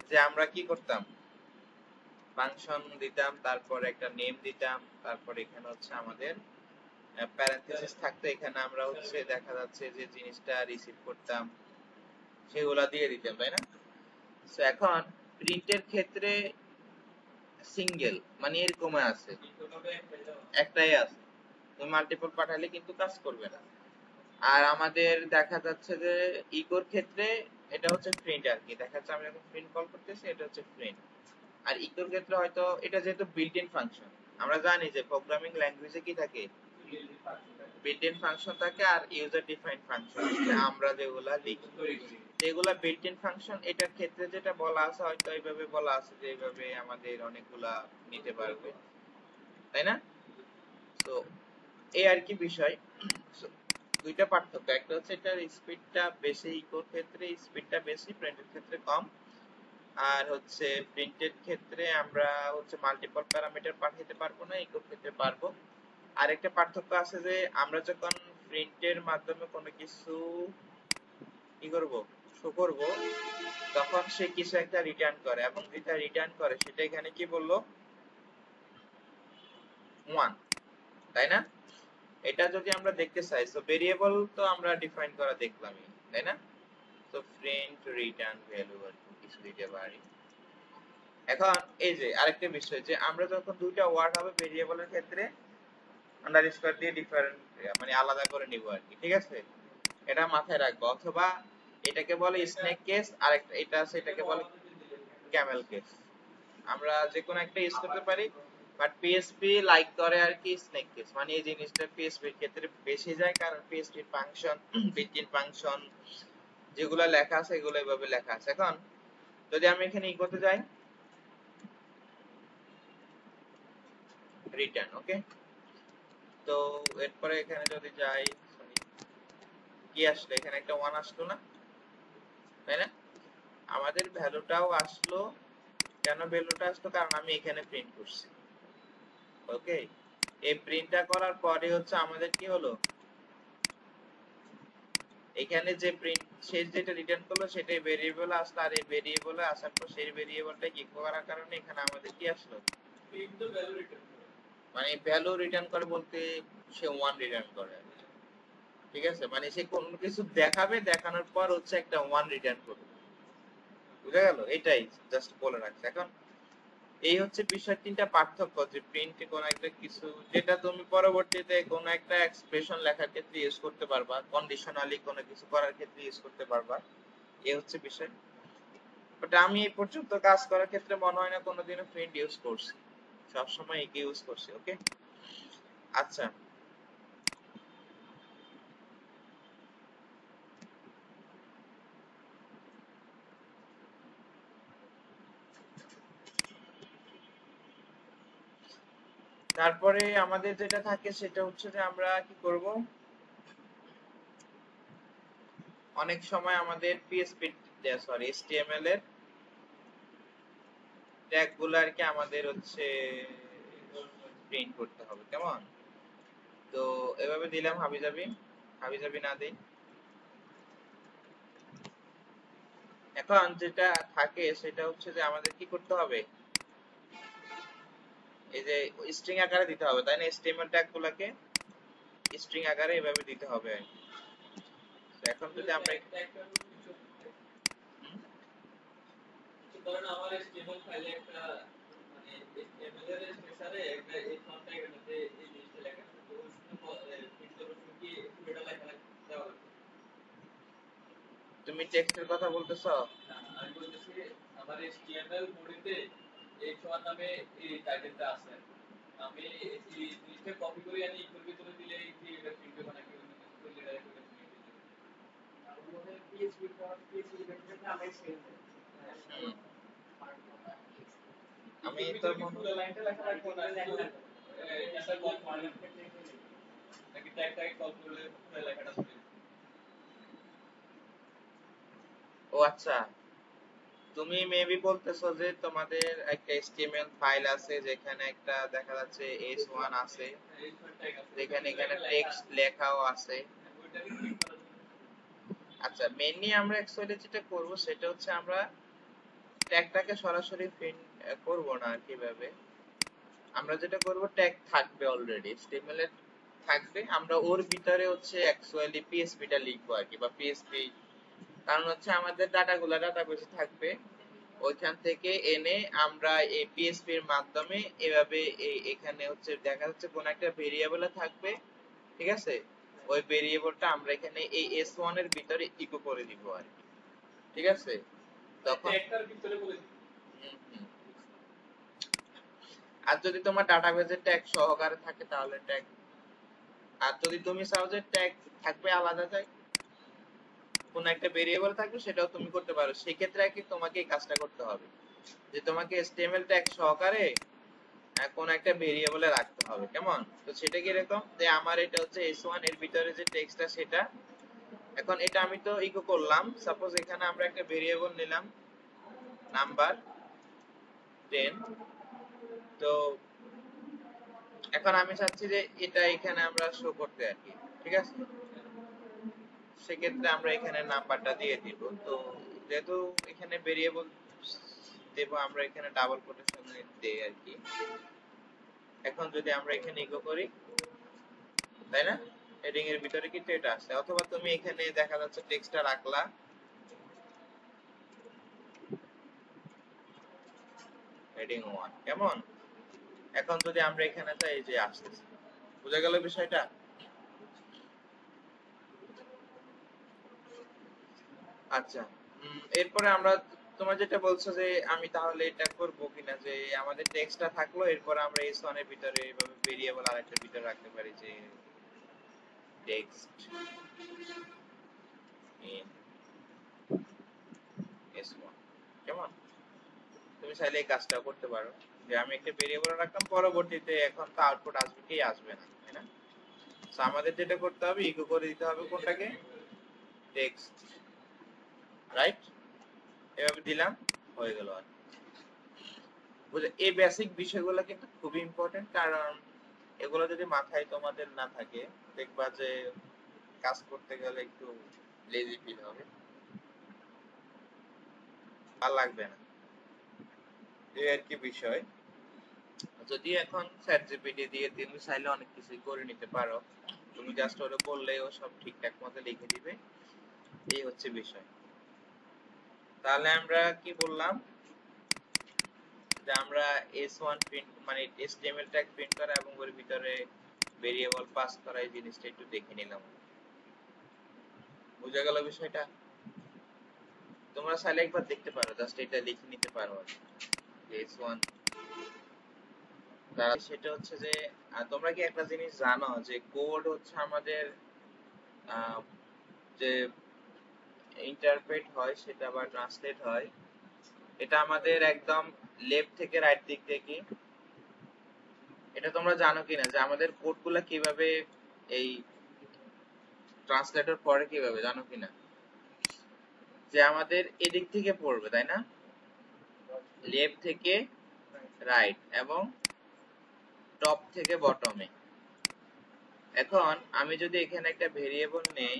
যে আমরা কি করতাম, ফাংশন দিতাম, তারপর একটা নেম দিতাম, তারপর এখানে হচ্ছে আমাদের প্যারেনথেসিস থাকতো, এখানে আমরা হচ্ছে দেখা যাচ্ছে যে জিনিসটা রিসিভ করতাম সেগুলা দিয়ে দিতাম, তাই না? সো এখন প্রিন্টের ক্ষেত্রে সিঙ্গেল মানে এরকম আছে, একটাই আছে, তুমি মাল্টিপল পাঠালে কিন্তু কাজ করবে না। আর আমাদের দেখা যাচ্ছে যে ইকোর ক্ষেত্রে এটা হচ্ছে প্রিন্ট আর কি, দেখা যাচ্ছে আমি যখন প্রিন্ট কল করতেছি এটা হচ্ছে প্রিন্ট। আর ইকোর ক্ষেত্রে হয়তো এটা যেহেতু বিল্ট ইন ফাংশন, আমরা জানি যে প্রোগ্রামিং ল্যাঙ্গুয়েজে কি থাকে, বিল্ট ইন ফাংশন থাকে আর ইউজার ডিফাইন্ড ফাংশন, আমরা যেগুলা লিখি যেগুলা বিল্ট ইন ফাংশন, এটার ক্ষেত্রে যেটা বলা আছে হয়তো এইভাবে বলা আছে যে এইভাবে আমাদের অনেকগুলা নিতে পারবে, তাই না? তো এই আর কি বিষয়। So, দুইটা পার্থক্য, একটা হচ্ছে এটার স্পিডটা বেশি, ইকোর ক্ষেত্রে স্পিডটা বেশি, প্রিন্টের ক্ষেত্রে কম। আর হচ্ছে প্রিন্টের ক্ষেত্রে আমরা হচ্ছে মাল্টিপল প্যারামিটার পাঠাতে পারবো না, ইকোর ক্ষেত্রে পারবো। আর একটা পার্থক্য আছে যে আমরা যখন প্রিন্টের মাধ্যমে কোনো কিছু কি করব, শো করব, তখন সে কিছু একটা রিটার্ন করে, এবং যেটা রিটার্ন করে সেটা এখানে কি বললো 1, তাই না? এটা যদি আমরা দেখতে চাই, সো ভেরিয়েবল তো আমরা ডিফাইন করা দেখলামই, তাই না? তো প্রিন্ট রিটার্ন ভ্যালু আর কিছু দিতে পারি। এখন এই যে আরেকটা বিষয়, যে আমরা যখন দুইটা ওয়ার্ড হবে ভেরিয়েবলের ক্ষেত্রে আন্ডারস্কোর দিয়ে ডিফারেন্ট মানে আলাদা করে নিব আর কি, ঠিক আছে? এটা মাথায় রাখবো। অথবা এটাকে বলে স্নেক কেস, আর এটা আছে এটাকে বলে ক্যামেল কেস। আমরা যে কোনো একটা ইউজ করতে পারি, বাট পিএসপি লাইক করে আর কি স্নেক কেস, মানে এই জিনিসটা পিএসপি এর ক্ষেত্রে বেশি যায়, কারণ পিএসপি ফাংশন বিল্ট-ইন ফাংশন যেগুলো লেখা আছে এগুলো এভাবে লেখা আছে। এখন যদি আমি এখানে ই করতে যাই রিটার্ন, ওকে, তো এরপরে এখানে যদি যাই, কি আসলো এখানে একটা 1 আসলো না, তাই না? আমাদের ভ্যালুটাও আসলো। কেন ভ্যালুটা আসলো? কারণ আমি এখানে প্রিন্ট করছি, ওকে। এই প্রিন্টটা করার পরে হচ্ছে আমাদের কি হলো, এখানে যে প্রিন্ট শেষ যেটা রিটার্ন করলো সেটাই ভেরিয়েবলে আসলো, আর এই ভেরিয়েবলে আসার পর সেই ভেরিয়েবলটা কি করার কারণে এখানে আমাদের কি আসলো, প্রিন্ট তো ভ্যালু রিটার্ন করে, মানে ভ্যালু রিটার্ন করে বলতে সে 1 রিটার্ন করে, ঠিক আছে? মানে সে কোন কিছু দেখাবে, দেখানোর পর হচ্ছে একটা 1 রিটার্ন করবে, বুঝা গেল? এটাই জাস্ট বলে রাখছি। এখন এই হচ্ছে বিষয় তিনটা পার্থক্য, যে প্রিন্টে কোন একটা কিছু যেটা তুমি পরবর্তীতে কোন একটা এক্সপ্রেশন লেখার ক্ষেত্রে ইউজ করতে পারবা, কন্ডিশনালি কোনো কিছু করার ক্ষেত্রে ইউজ করতে পারবা, এই হচ্ছে বিষয়। বাট আমি এই পর্যন্ত কাজ করার ক্ষেত্রে মনে হয় না কোনোদিনও প্রিন্ট ইউজ করছি, সবসময় একে ইউজ করছি, ওকে। আচ্ছা, তারপরে আমাদের যেটা থাকে সেটা হচ্ছে যে আমরা কি করব, অনেক সময় আমাদের পিএসপি সরি এসটিএমএল এর ট্যাগ গুলো আর কি আমাদের হচ্ছে প্রিন্ট করতে হবে, কেমন? তো এভাবে দিলাম হাবিজাবি, হাবিজাবি না দেই। এখন যেটা থাকে সেটা হচ্ছে যে আমাদের কি করতে হবে, এই যে স্ট্রিং আকারে দিতে হবে, তাই না? এসটিএমএল ট্যাগ গুলোকে স্ট্রিং আকারে এভাবে দিতে হবে আর কি। তো এখন যদি আমরা ধরেন আমার এসটিএমএল ফাইলে একটা মানে এসটিএমএল এর স্পেশালে একটা এই ফন্ট ট্যাগের মধ্যে এই জিনিসটা লেখা আছে, তো ওই সময় প্রিন্টের উপর কি পুরোটা লেখা দেওয়া হবে? তুমি টেক্সটের কথা বলতেছো? আমি বলতেছি আমার এসটিএমএল বডিতে এই সমান নামে এই টাইটেলটা আছে, আমি এই জিনিসটা কপি করে আনি ইকুয়াল ভিতরে দিলে কি এটা প্রিন্ট হবে নাকি অন্য কিছু করলে ডাইরেক্ট করে প্রিন্ট হবে? আর ওদের পিএইচপি ফর পিএইচপি ভেরিয়েবল আমি সেভ দেব। আমি তো পুরো লাইনটা লেখা রাখবো না, এটা কল করলে নাকি ট্যাগ ট্যাগ কল করলে পুরো লেখাটা চলে? ও আচ্ছা, তুমি মেবি বলতেছো যে তোমাদের একটা HTML ফাইল আছে যেখানে একটা দেখা যাচ্ছে s1 আছে, যেখানে এখানে টেক্সট লেখাও আছে। আচ্ছা, মেইনলি আমরা অ্যাকচুয়ালি যেটা করব সেটা হচ্ছে আমরা ট্যাগটাকে সরাসরি প্রিন্ট করব না, কিভাবে আমরা যেটা করব, ট্যাগ থাকবে অলরেডি HTML এ থাকবে, আমরা ওর ভিতরে হচ্ছে অ্যাকচুয়ালি পিএসপিটা লিখবো আর কি, বা পিএসপি, কারণ হচ্ছে আমাদের ডাটাগুলো ডাটাবেসে থাকবে, ওইখান থেকে এনে আমরা এই পিএসপি এর মাধ্যমে এভাবে এখানে হচ্ছে দেখা যাচ্ছে কোন একটা ভেরিয়েবলে থাকবে, ঠিক আছে? ওই ভেরিয়েবলটা আমরা এখানে এই s1 এর ভিতরে ইকো করে দিব আর কি, ঠিক আছে? তখন ট্যাগটার ভিতরে বলে দিব। আর যদি তোমার ডাটাবেসে ট্যাগ সহকারে থাকে তাহলে ট্যাগ, আর যদি তুমি চাও যে ট্যাগ থাকবে আলাদা, ট্যাগ কোন একটা ভেরিয়েবল থাকবে সেটাও তুমি করতে পারো, সেই ক্ষেত্রে কি তোমাকে এই কাজটা করতে হবে যে তোমাকে HTML ট্যাগ সহকারে কোন একটা ভেরিয়েবলে রাখতে হবে, কেমন? তো সেটা কি এরকম যে আমার এটা হচ্ছে s1 এর ভিতরে যে টেক্সটটা সেটা, এখন এটা আমি তো ইকো করলাম, সাপোজ এখানে আমরা একটা ভেরিয়েবল নিলাম নাম্বার 10, তো এখন আমি চাচ্ছি যে এটা এখানে আমরা শো করতে আর কি, ঠিক আছে? সেক্ষেত্রে আমরা এখানে নাম্বারটা দিয়ে দিব। তো যেহেতু এখানে ভেরিয়েবল দেব, আমরা এখানে ডাবল কোটেশন দেই আর কি। এখন যদি আমরা এখানে ইকো করি, তাই না, হেডিং এর ভিতরে কিন্তু এটা আসছে। অথবা তুমি এখানে দেখা যাচ্ছে টেক্সটটা রাখলা হেডিং 1, কেমন? এখন যদি আমরা এখানে যাই, এই যে আসতেছে, বুঝা গেল বিষয়টা? আচ্ছা, এরপরে আমরা, তোমার যেটা বলছো যে আমি তাহলে এটা করব কিনা, যে আমাদের টেক্সটটা থাকলো, এরপর আমরা s1 এর ভিতরে এইভাবে ভেরিয়েবল আরেকটার ভিতরে রাখতে পারি, যে টেক্সট ইন s1, কেমন? তুমি চাইলে এই কাজটা করতে পারো, যে আমি একটা ভেরিয়েবল রাখলাম, পরবর্তীতে এখন তো আউটপুট আসবে কি আসবে না, তাই না? তো আমাদের যেটা করতে হবে, ইকো করে দিতে হবে কোনটাকে, টেক্সট, রাইট? এভাবে দিলাম, হয়ে গেল। আর বুঝলে, এই বেসিক বিষয়গুলো কিন্তু খুবই ইম্পর্টেন্ট, কারণ এগুলো যদি মাথায় তোমাদের না থাকে, দেখবা যে কাজ করতে গেলে একটু লেজি ফিল হবে, ভালো লাগবে না, এই আর কি বিষয়। যদি এখন চ্যাট জিপিটি দিয়ে তুমি চাইলে অনেক কিছুই করে নিতে পারো, তুমি জাস্ট ওরে বললেই ও সব ঠিকঠাক মতো লিখে দিবে, এই হচ্ছে বিষয়। তাহলে আমরা কি বললাম, যে আমরা s1 প্রিন্ট মানে html ট্যাগ প্রিন্ট করা এবং ওর ভিতরে ভেরিয়েবল পাস করা, এই জিনিসটা একটু দেখে নিলাম। বুঝা গেল বিষয়টা? তোমরা চাইলে একবার দেখতে পারো, জাস্ট এটা লিখে নিতে পারো s1 তারা। সেটা হচ্ছে যে তোমরা কি একটা জিনিস জানো, যে কোড হচ্ছে আমাদের যে ইন্টারপ্রেট হয় সেটা বা ট্রান্সলেট হয়, এটা আমাদের একদম লেফট থেকে রাইট দিক থেকে। এটা তোমরা জানো কিনা, যে আমাদের কোডগুলো কিভাবে এই ট্রান্সলেটর পড়ে কিভাবে, জানো কিনা? যে আমাদের এদিক থেকে পড়বে, তাই না, লেফট থেকে রাইট এবং টপ থেকে বটমে। এখন আমি যদি এখানে একটা ভেরিয়েবল নেই,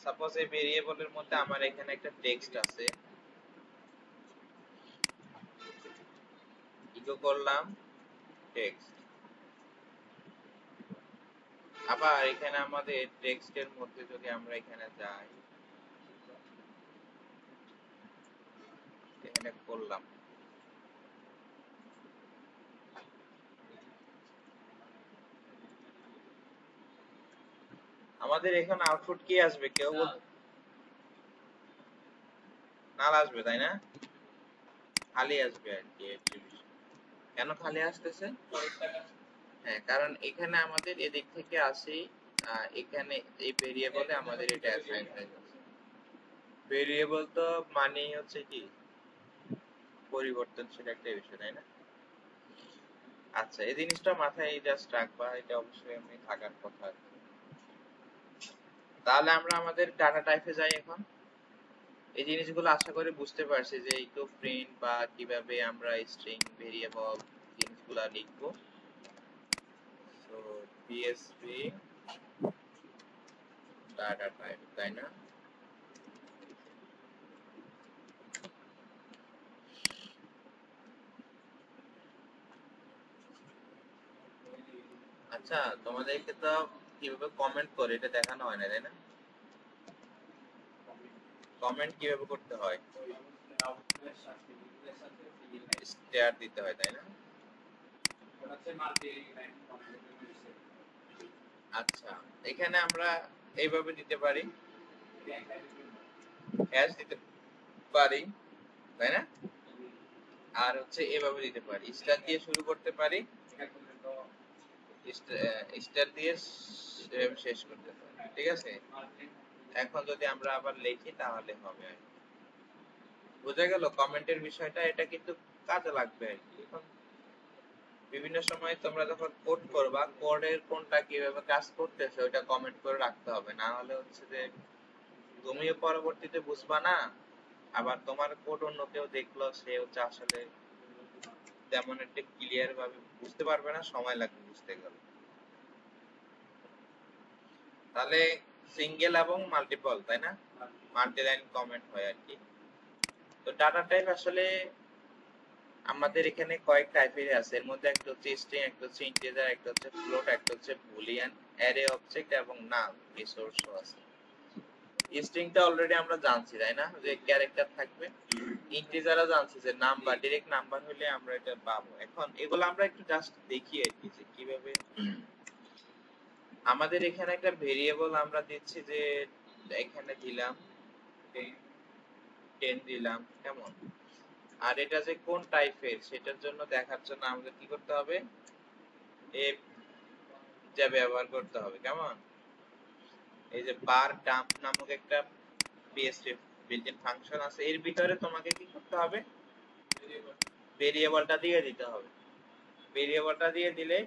সাপোজ এই ভেরিয়েবলের মধ্যে আমার এখানে একটা টেক্সট আছে, ইকো করলাম টেক্সট। আবার এখানে আমাদের টেক্সটের মধ্যে যদি আমরা এখানে যাই, এখানে করলাম, আমাদের এখানে আউটপুট কি আসবে, কেউ নাল আসবে, তাই না, খালি আসবে আর কি। কেন খালি আসতেছে? হ্যাঁ, কারণ এখানে আমাদের এদিক থেকে আসি, এখানে এই ভেরিয়েবলে আমাদের এটা অ্যাসাইন হয়ে গেছে। ভেরিয়েবল তো মানে হচ্ছে কি পরিবর্তনশীল একটা বিষয়, তাই না? আচ্ছা, এই জিনিসটা মাথায় জাস্ট রাখবা, এটা অবশ্যই আমি থাকার কথা। তাহলে আমরা আমাদের ডাটা টাইপে যাই এখন। এই জিনিসগুলো আশা করি বুঝতে পারছি, যে এই তো প্রিন্ট বা কিভাবে আমরা স্ট্রিং ভেরিয়েবল জিনিসগুলো লিখবো। সো পিএসপি ডাটা টাইপ, তাই না? আচ্ছা, তোমাদেরকে তো কিভাবে কমেন্ট করে এটা দেখানো হয় না, তাই না? কমেন্ট কিভাবে করতে হয়, স্টার দিতে হয়, তাই না? আচ্ছা, এখানে আমরা এইভাবে দিতে পারি, হ্যাশ দিতে পারি, তাই না? আর হচ্ছে এভাবে দিতে পারি, স্টার দিয়ে শুরু করতে পারি, স্টার দিয়ে শেষ করতে পারি, ঠিক আছে? এখন যদি আমরা আবার লিখি তাহলে হবে আর কি। বোঝা গেল কমেন্টের বিষয়টা? এটা কিন্তু কাজে লাগবে আর কি। এখন বিভিন্ন সময় তোমরা যখন কোড করবা, কোডের কোনটা কিভাবে কাজ করতেছে ওটা কমেন্ট করে রাখতে হবে, না হলে হচ্ছে যে তুমিও পরবর্তীতে বুঝবা না, আবার তোমার কোড অন্য কেউ দেখলো, সে হচ্ছে আসলে তেমন একটা ক্লিয়ার ভাবে বুঝতে পারবে না, সময় লাগবে বুঝতে গেলে। তাহলে সিঙ্গেল এবং মাল্টিপল, তাই না? মাল্টি লাইন কমেন্ট হয় আর কি। তো ডাটা টাইপ আসলে আমাদের এখানে কয়েক টাইপের আছে। এর মধ্যে একটা হচ্ছে স্ট্রিং, একটা হচ্ছে ইন্টিজার, একটা হচ্ছে ফ্লোট, একটা হচ্ছে বুলিয়ান, অ্যারে, অবজেক্ট এবং নাল রিসোর্সও আছে। স্ট্রিংটা অলরেডি আমরা জানছি, তাই না, যে ক্যারেক্টার থাকবে। ইন্টিজারও জানছি যে নাম্বার, ডাইরেক্ট নাম্বার হলে আমরা এটা পাবো। এখন এগুলো আমরা একটু জাস্ট দেখি আর কি, যে কিভাবে আমাদের এখানে একটা ভেরিয়েবল আমরা দিচ্ছি, যে এখানে দিলাম 10 দিলাম, কেমন? আর এটা যে কোন টাইপের সেটার জন্য দেখার জন্য আমাদের কি করতে হবে, এফ যা ব্যবহার করতে হবে, কেমন? এই যে বার ডাম্প নামক একটা পিএসপি বিল্ট-ইন ফাংশন আছে, এর ভিতরে তোমাকে কি করতে হবে, ভেরিয়েবলটা দিয়ে দিতে হবে। ভেরিয়েবলটা দিয়ে দিলে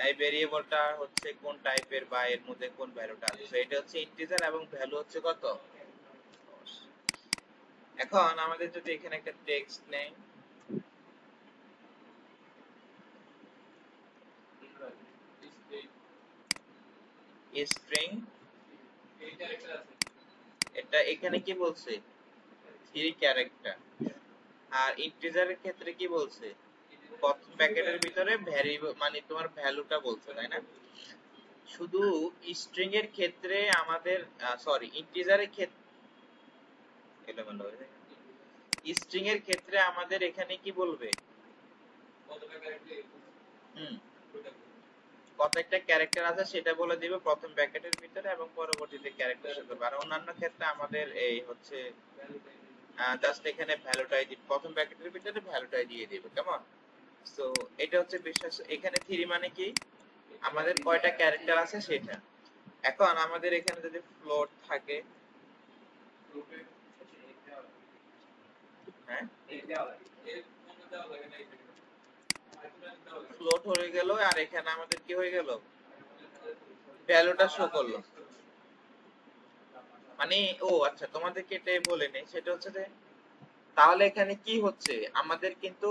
এই ভেরিয়েবলটা হচ্ছে কোন টাইপের বা এর মধ্যে কোন ভ্যালুটা আছে, এটা হচ্ছে ইন্টিজার এবং ভ্যালু হচ্ছে কত। এখন আমাদের যদি এখানে একটা টেক্সট নেই, স্ট্রিং, এটা এখানে কি বলছে, 3 ক্যারেক্টার। আর ইন্টিজারের ক্ষেত্রে কি বলছে, প্রথম ব্র্যাকেটের ভিতরে ভ্যারিয়েবল মানে তোমার ভ্যালুটা বলছে, তাই না? শুধু স্ট্রিং এর ক্ষেত্রে আমাদের সরি ইন্টিজারের ক্ষেত্রে এলোমেলো হয়ে যায়। স্ট্রিং এর ক্ষেত্রে আমাদের এখানে কি বলবে, কত একটা ক্যারেক্টার আছে সেটা বলে দিবে প্রথম ব্র্যাকেটের ভিতরে, এবং পরবর্তীতে ক্যারেক্টার সাথে। আর অন্যান্য ক্ষেত্রে আমাদের এই হচ্ছে জাস্ট এখানে ভ্যালুটাই দিবে, প্রথম ব্র্যাকেটের ভিতরে ভ্যালুটাই দিয়ে দিবে, কেমন? সো এটা হচ্ছে বিশ্বাস। এখানে 3 মানে কি, আমাদের কয়টা ক্যারেক্টার আছে সেটা। এখন আমাদের এখানে যদি ফ্লোট থাকে, হ্যাঁ ফ্লোট হয়ে গেল, আর এখানে আমাদের কি হয়ে গেল, ভ্যালুটা শো করলো। মানে ও আচ্ছা, তোমাদেরকে এটাই বলে নেই, সেটা হচ্ছে যে তাহলে এখানে কি হচ্ছে, আমাদের কিন্তু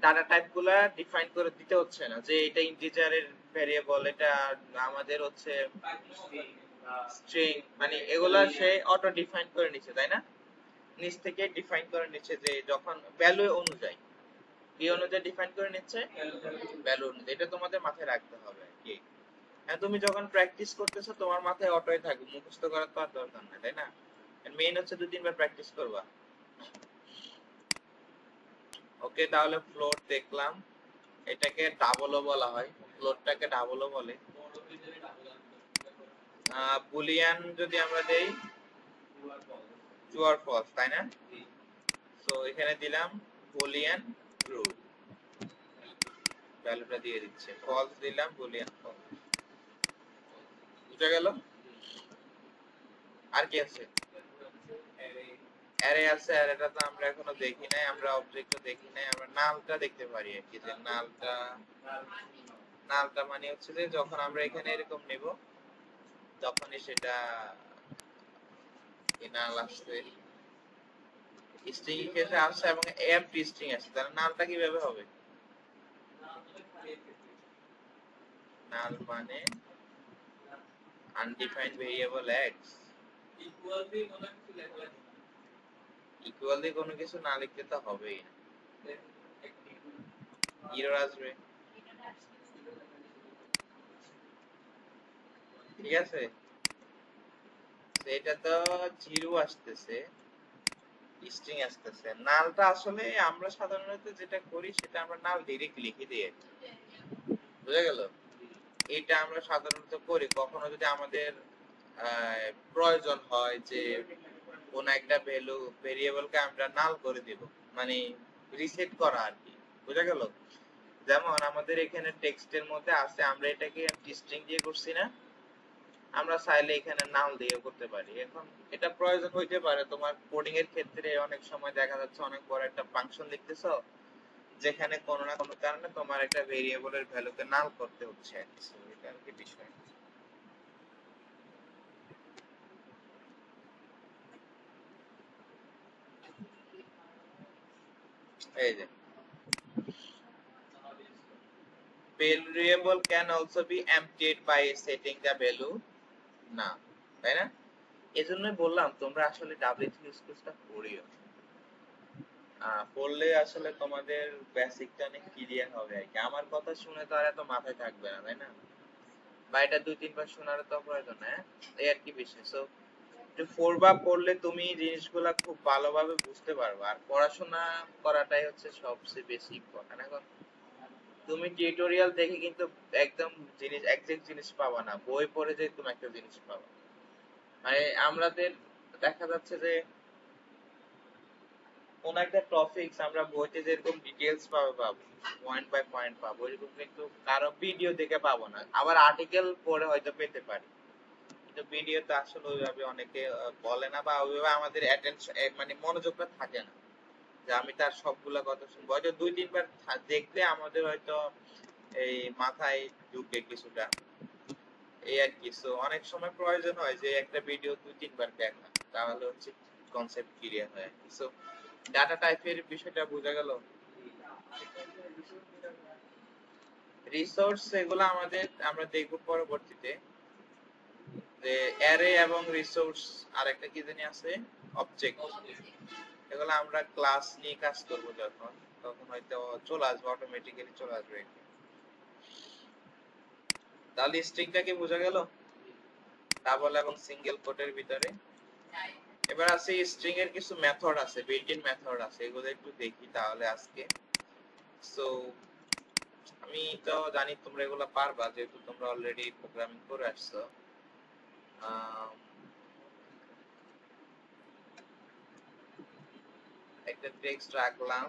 ডাটা টাইপ গুলা ডিফাইন করে দিতে হচ্ছে না, যে এটা ইন্টিজারের ভেরিয়েবল, এটা আমাদের হচ্ছে স্ট্রিং, মানে এগুলা সে অটো ডিফাইন করে নিচ্ছে, তাই না? নিচ থেকে ডিফাইন করে নিচ্ছে, যে যখন ভ্যালু অনুযায়ী কি অনুযায়ী ডিফাইন করে নিচ্ছে, ভ্যালু অনুযায়ী। এটা তোমাদের মাথায় রাখতে হবে আর কি। হ্যাঁ, তুমি যখন প্র্যাকটিস করতেছো তোমার মাথায় অটোই থাকবে, মুখস্থ করার তো আর দরকার নাই, তাই না? মেইন হচ্ছে 2-3 বার প্র্যাকটিস করবা। ওকে, তাহলে ফ্লোট দেখলাম, এটাকে ডাবলও বলা হয়, ফ্লোটটাকে ডাবলও বলে। বুলিয়ান যদি আমরা দেই ট্রু আর ফলস, তাই না? সো এখানে দিলাম বুলিয়ান ট্রু, ভ্যালুটা দিয়ে দিচ্ছে। ফলস দিলাম বুলিয়ান ফলস। বুঝা গেল? আর কি আছে, অ্যারে আছে। অ্যারেটা তো আমরা এখনো দেখি নাই, আমরা অবজেক্টও দেখি নাই। আমরা নালটা দেখতে পারি আর কি, যে নালটা, নালটা মানে হচ্ছে যে যখন আমরা এখানে এরকম নেব তখনই সেটা নাল আসছে, স্ট্রিং এর ক্ষেত্রে আসছে এবং এমটি স্ট্রিং আছে, তাহলে নালটা কিভাবে হবে, নাল মানে আনডিফাইন্ড ভেরিয়েবল এক্স, ইকুয়াল দিয়ে কোনো কিছু না লিখতে তো হবেই না, এরর আসবে। ঠিক আছে, এটা তো জিরো আসতেছে, স্ট্রিং আসতেছে। নালটা আসলে আমরা সাধারণত যেটা করি সেটা আমরা নাল ডিরেক্ট লিখে দিই, বুঝা গেল? এটা আমরা সাধারণত করি কখনো যদি আমাদের প্রয়োজন হয় যে কোন একটা ভ্যালু ভেরিয়েবলকে আমরা নাল করে দিব, মানে রিসেট করা আর কি, বুঝা গেল? যেমন আমাদের এখানে টেক্সটের মধ্যে আছে, আমরা এটাকে স্ট্রিং দিয়ে করছি না, আমরা চাইলে এখানে নাল দিয়ে করতে পারি। এখন এটা প্রয়োজন হইতে পারে তোমার কোডিং এর ক্ষেত্রে, অনেক সময় দেখা যাচ্ছে অনেক বড় একটা ফাংশন লিখতেছো যেখানে কোনো না কোনো কারণে তোমার একটা ভেরিয়েবলের ভ্যালুকে নাল করতে হচ্ছে, এটা আর কি বিষয়। এই যে variable can also be emptied by setting the value না, তাই না? এজন্যই বললাম তোমরা আসলে W3 স্কুলটা পড়িও, পড়লে আসলে তোমাদের বেসিকটা অনেক ক্লিয়ার হবে আর কি। আমার কথা শুনে তো আর এত মাথায় থাকবে না, তাই না? বা এটা 2-3 বার শোনার তো প্রয়োজন না, এই আর কি বিষয়। সো যে পড়বা, পড়লে তুমি জিনিসগুলা খুব ভালোভাবে বুঝতে পারবা। আর পড়াশোনা করাটাই হচ্ছে সবচেয়ে বেশি ইম্পর্টেন্ট। এখন তুমি টিউটোরিয়াল দেখে কিন্তু একদম জিনিস এক্সাক্ট জিনিস পাবা না, বই পড়ে যে তুমি একটা জিনিস পাবা। মানে আমাদের দেখা যাচ্ছে যে কোন একটা টপিকস আমরা বইতে যেরকম ডিটেইলস পাবো, পয়েন্ট বাই পয়েন্ট পাবো, এরকম কিন্তু কারো ভিডিও দেখে পাবো না। আবার আর্টিকেল পড়ে হয়তো পেতে পারি, কিন্তু ভিডিওতে আসলে ওইভাবে অনেকে বলে না, বা ওইভাবে আমাদের অ্যাটেনশন মানে মনোযোগটা থাকে না যে আমি তার সবগুলা কথা শুনবো। হয়তো 2-3 বার দেখলে আমাদের হয়তো এই মাথায় ঢুকে কিছুটা, এই আর কি। সো অনেক সময় প্রয়োজন হয় যে একটা ভিডিও 2-3 বার দেখা, তাহলে হচ্ছে কনসেপ্ট ক্লিয়ার হয়। সো ডাটা টাইপের বিষয়টা বোঝা গেল। রিসোর্স এগুলো আমাদের আমরা দেখব পরবর্তীতে, যে অ্যারে এবং রিসোর্স আর একটা কি জানি আছে, অবজেক্ট। এগুলো আমরা ক্লাস নিয়ে কাজ করব যখন, তখন হয়তো চলে আসবে, অটোমেটিক্যালি চলে আসবে। তাহলে স্ট্রিংটা কি বোঝা গেল, ডাবল এবং সিঙ্গেল কোটের ভিতরে। এবার আছে স্ট্রিং এর কিছু মেথড আছে, বিল্ট ইন মেথড আছে, এগুলো একটু দেখি তাহলে আজকে। সো আমি তো জানি তোমরা এগুলো পারবা, যেহেতু তোমরা অলরেডি প্রোগ্রামিং করে আসছো। একটা টেক্সট রাখলাম,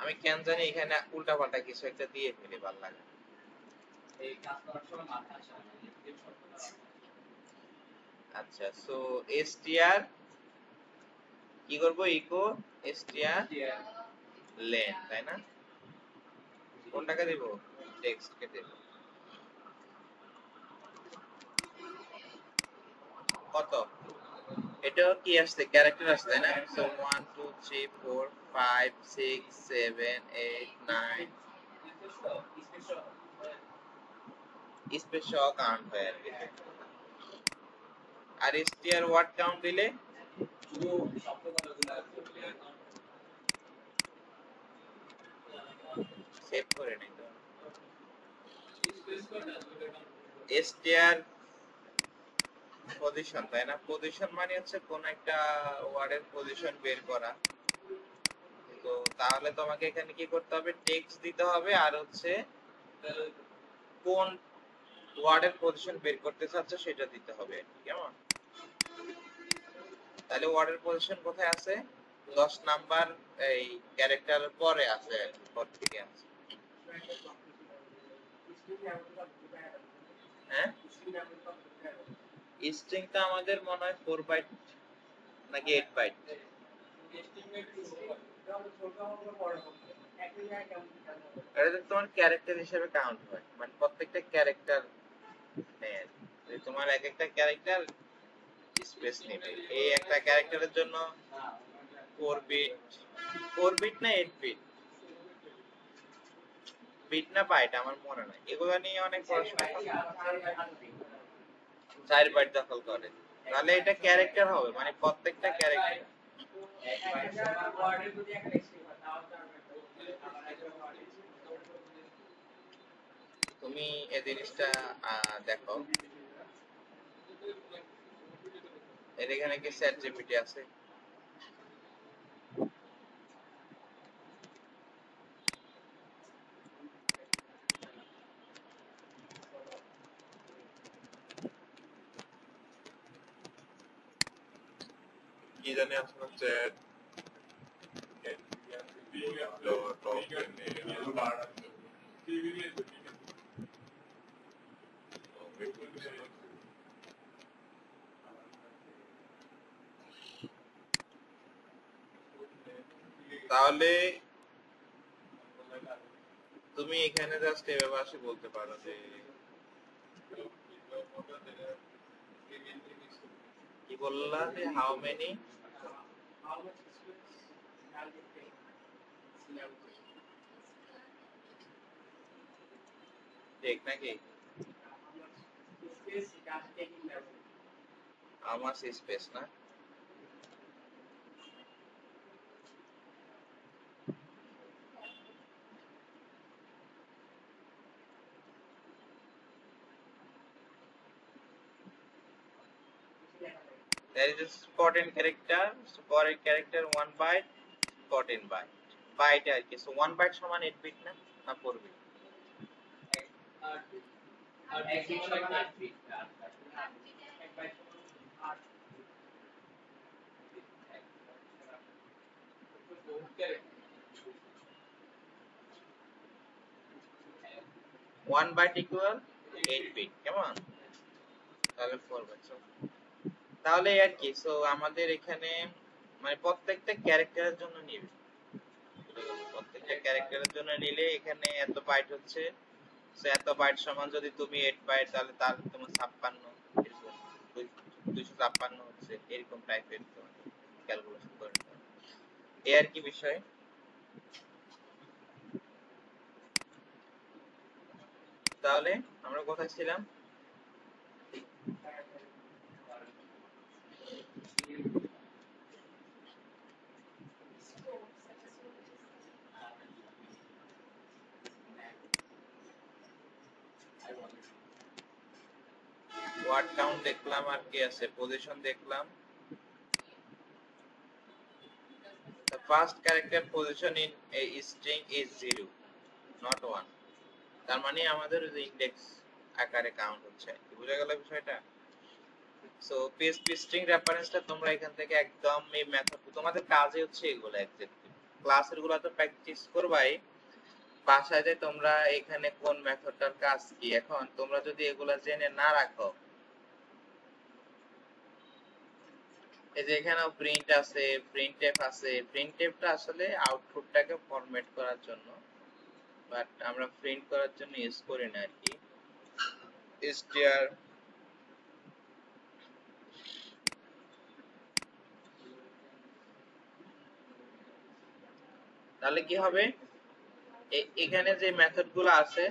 আমি কেন জানি এখানে উল্টাপাল্টা কিছু একটা দিয়ে ফেলি, ভালো লাগে এই কাজ করার সময় মাথা আসে না। আচ্ছা, সো str কি করব, ইকো str লেন, তাই না? কোনটাকে দেব, টেক্সট কে দেব। কত, এটা কি আসছে, ক্যারেক্টার আসছে, তাই না? সো 1 2 3 4 5 6 7 8 9 স্পেশাল কাউন্ট হয় আর কি। আর str ওয়ার্ড কাউন্ট দিলে সেভ করে নিই তো। str পজিশন, তাই না? পজিশন মানে হচ্ছে কোন একটা ওয়ার্ডের পজিশন বের করা। তো তাহলে তোমাকে এখানে কি করতে হবে, টেক্সট দিতে হবে, আর হচ্ছে কোন ওয়ার্ডের পজিশন বের করতে চাচ্ছ সেটা দিতে হবে, কেমন? তাহলে ওয়ার্ডের পজিশন কোথায় আছে, 10 নাম্বার এই ক্যারেক্টারের পরে আছে, পর থেকে আছে। হ্যাঁ, স্ট্রিংটা আমাদের মনে হয় 4 বাইট নাকি 8 বাইট। এটা তোমার ক্যারেক্টার হিসেবে কাউন্ট হয়, মানে প্রত্যেকটা ক্যারেক্টার নেয়, যে তোমার এক একটা ক্যারেক্টার স্পেস নেবে। এই একটা ক্যারেক্টারের জন্য 4 বিট, 4 বিট না 8 বিট, বিট না বাইট আমার মনে নাই, এগুলো নিয়ে অনেক পড়াশোনা। 4 বাইট দখল করে, তাহলে এটা ক্যারেক্টার হবে, মানে প্রত্যেকটা ক্যারেক্টার। তুমি এই জিনিসটা দেখো, এর এখানে কি চ্যাট জিপিটি আছে? কি জানি আসলে চ্যাট তাহলে তুমি এখানে জাস্ট এভাবে আসে বলতে পারো যে কি বললা, যে হাউ মেনি ঠিক নাকি? আমার স্পেস না, there is a spot in character, for a character 1 byte, spot in byte, byte আর কি, so 1 byte সমান 8 bit না 4 bit? 1 byte equal 8 bit, কেমন? তাহলে 4 byte, তাহলে আর কি, সো আমাদের এখানে মানে প্রত্যেকটা ক্যারেক্টারের জন্য নিবে, প্রত্যেকটা ক্যারেক্টারের জন্য নিলে এখানে এত বাইট হচ্ছে, সো এত বাইট সমান যদি তুমি 8 বাইট, তাহলে তার তোমার 56 এরকম 256 হচ্ছে, এরকম টাইপের ক্যালকুলেশন করে নিতে হবে। এই আর কি বিষয়। তাহলে আমরা কোথায় ছিলাম? ওয়ার্ড কাউন্ট দেখলাম, আর কি আছে, পজিশন দেখলাম। The first character position in a string is 0, not 1. তার মানে আমাদের ইন্ডেক্স আকারে কাউন্ট হচ্ছে, বুঝা গেল বিষয়টা? সো PHP স্ট্রিং রেফারেন্সটা তোমরা এখান থেকে একদম এই মেথড, তোমাদের কাজই হচ্ছে এগুলো এক্স্যাক্টলি, ক্লাসের গুলো তো প্র্যাকটিস করবাই, বাসায় যে তোমরা এখানে কোন মেথডটার কাজ কি, এখন তোমরা যদি এগুলা জেনে না রাখো, এই যে এখানে প্রিন্ট আছে, প্রিন্টএফ আছে, প্রিন্টএফটা আসলে আউটপুটটাকে ফরম্যাট করার জন্য, বাট আমরা প্রিন্ট করার জন্য ইউজ করি না আর কি। str তাহলে কি হবে, এখানে যে মেথডগুলো আছে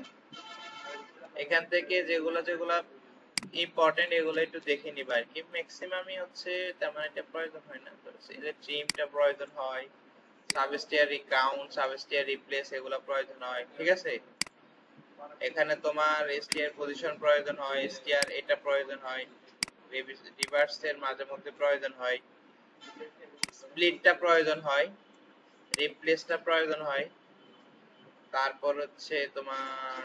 এখান থেকে যেগুলো যেগুলো ইম্পর্টেন্ট এগুলো একটু দেখে নিবা আর কি, ম্যাক্সিমামই হচ্ছে তেমন একটা প্রয়োজন হয় না, তো এই যে ট্রিমটা প্রয়োজন হয়, সাবস্টিয়ার রিকাউন্ট, সাবস্টিয়ার রিপ্লেস এগুলো প্রয়োজন হয়, ঠিক আছে? এখানে তোমার str পজিশন প্রয়োজন হয়, str এটা প্রয়োজন হয়, রিভার্সের মাঝে মধ্যে প্রয়োজন হয়, স্প্লিটটা প্রয়োজন হয়, রিপ্লেসটা প্রয়োজন হয়, তারপর হচ্ছে তোমার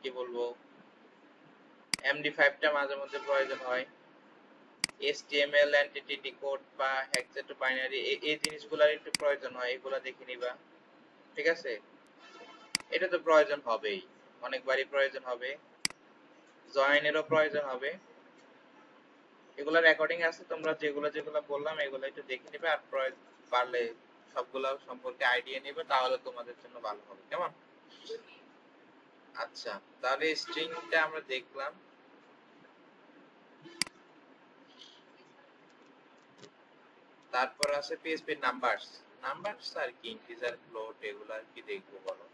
কি বলবো, MD5টা মাঝে মধ্যে প্রয়োজন হয়, HTML এন্টিটি ডিকোড বা হেক্সা টু বাইনারি এই জিনিসগুলোর একটু প্রয়োজন হয়, এগুলো দেখে নিবা, ঠিক আছে? এটা তো প্রয়োজন হবেই, অনেকবারই প্রয়োজন হবে, জয়েনেরও প্রয়োজন হবে, এগুলো রেকর্ডিং আছে, তোমরা যেগুলো যেগুলো বললাম এগুলো একটু দেখে নিবে, আর পারলে সবগুলো সম্পর্কে আইডিয়া নিবে, তাহলে তোমাদের জন্য ভালো হবে, কেমন? আচ্ছা, তাহলে স্ট্রিংটা আমরা দেখলাম। তারপর আছে পিএইচপি নাম্বারস, নাম্বারস আর কি, ইন্টিজার, ফ্লোট, এগুলো আর কি দেখবো বলো?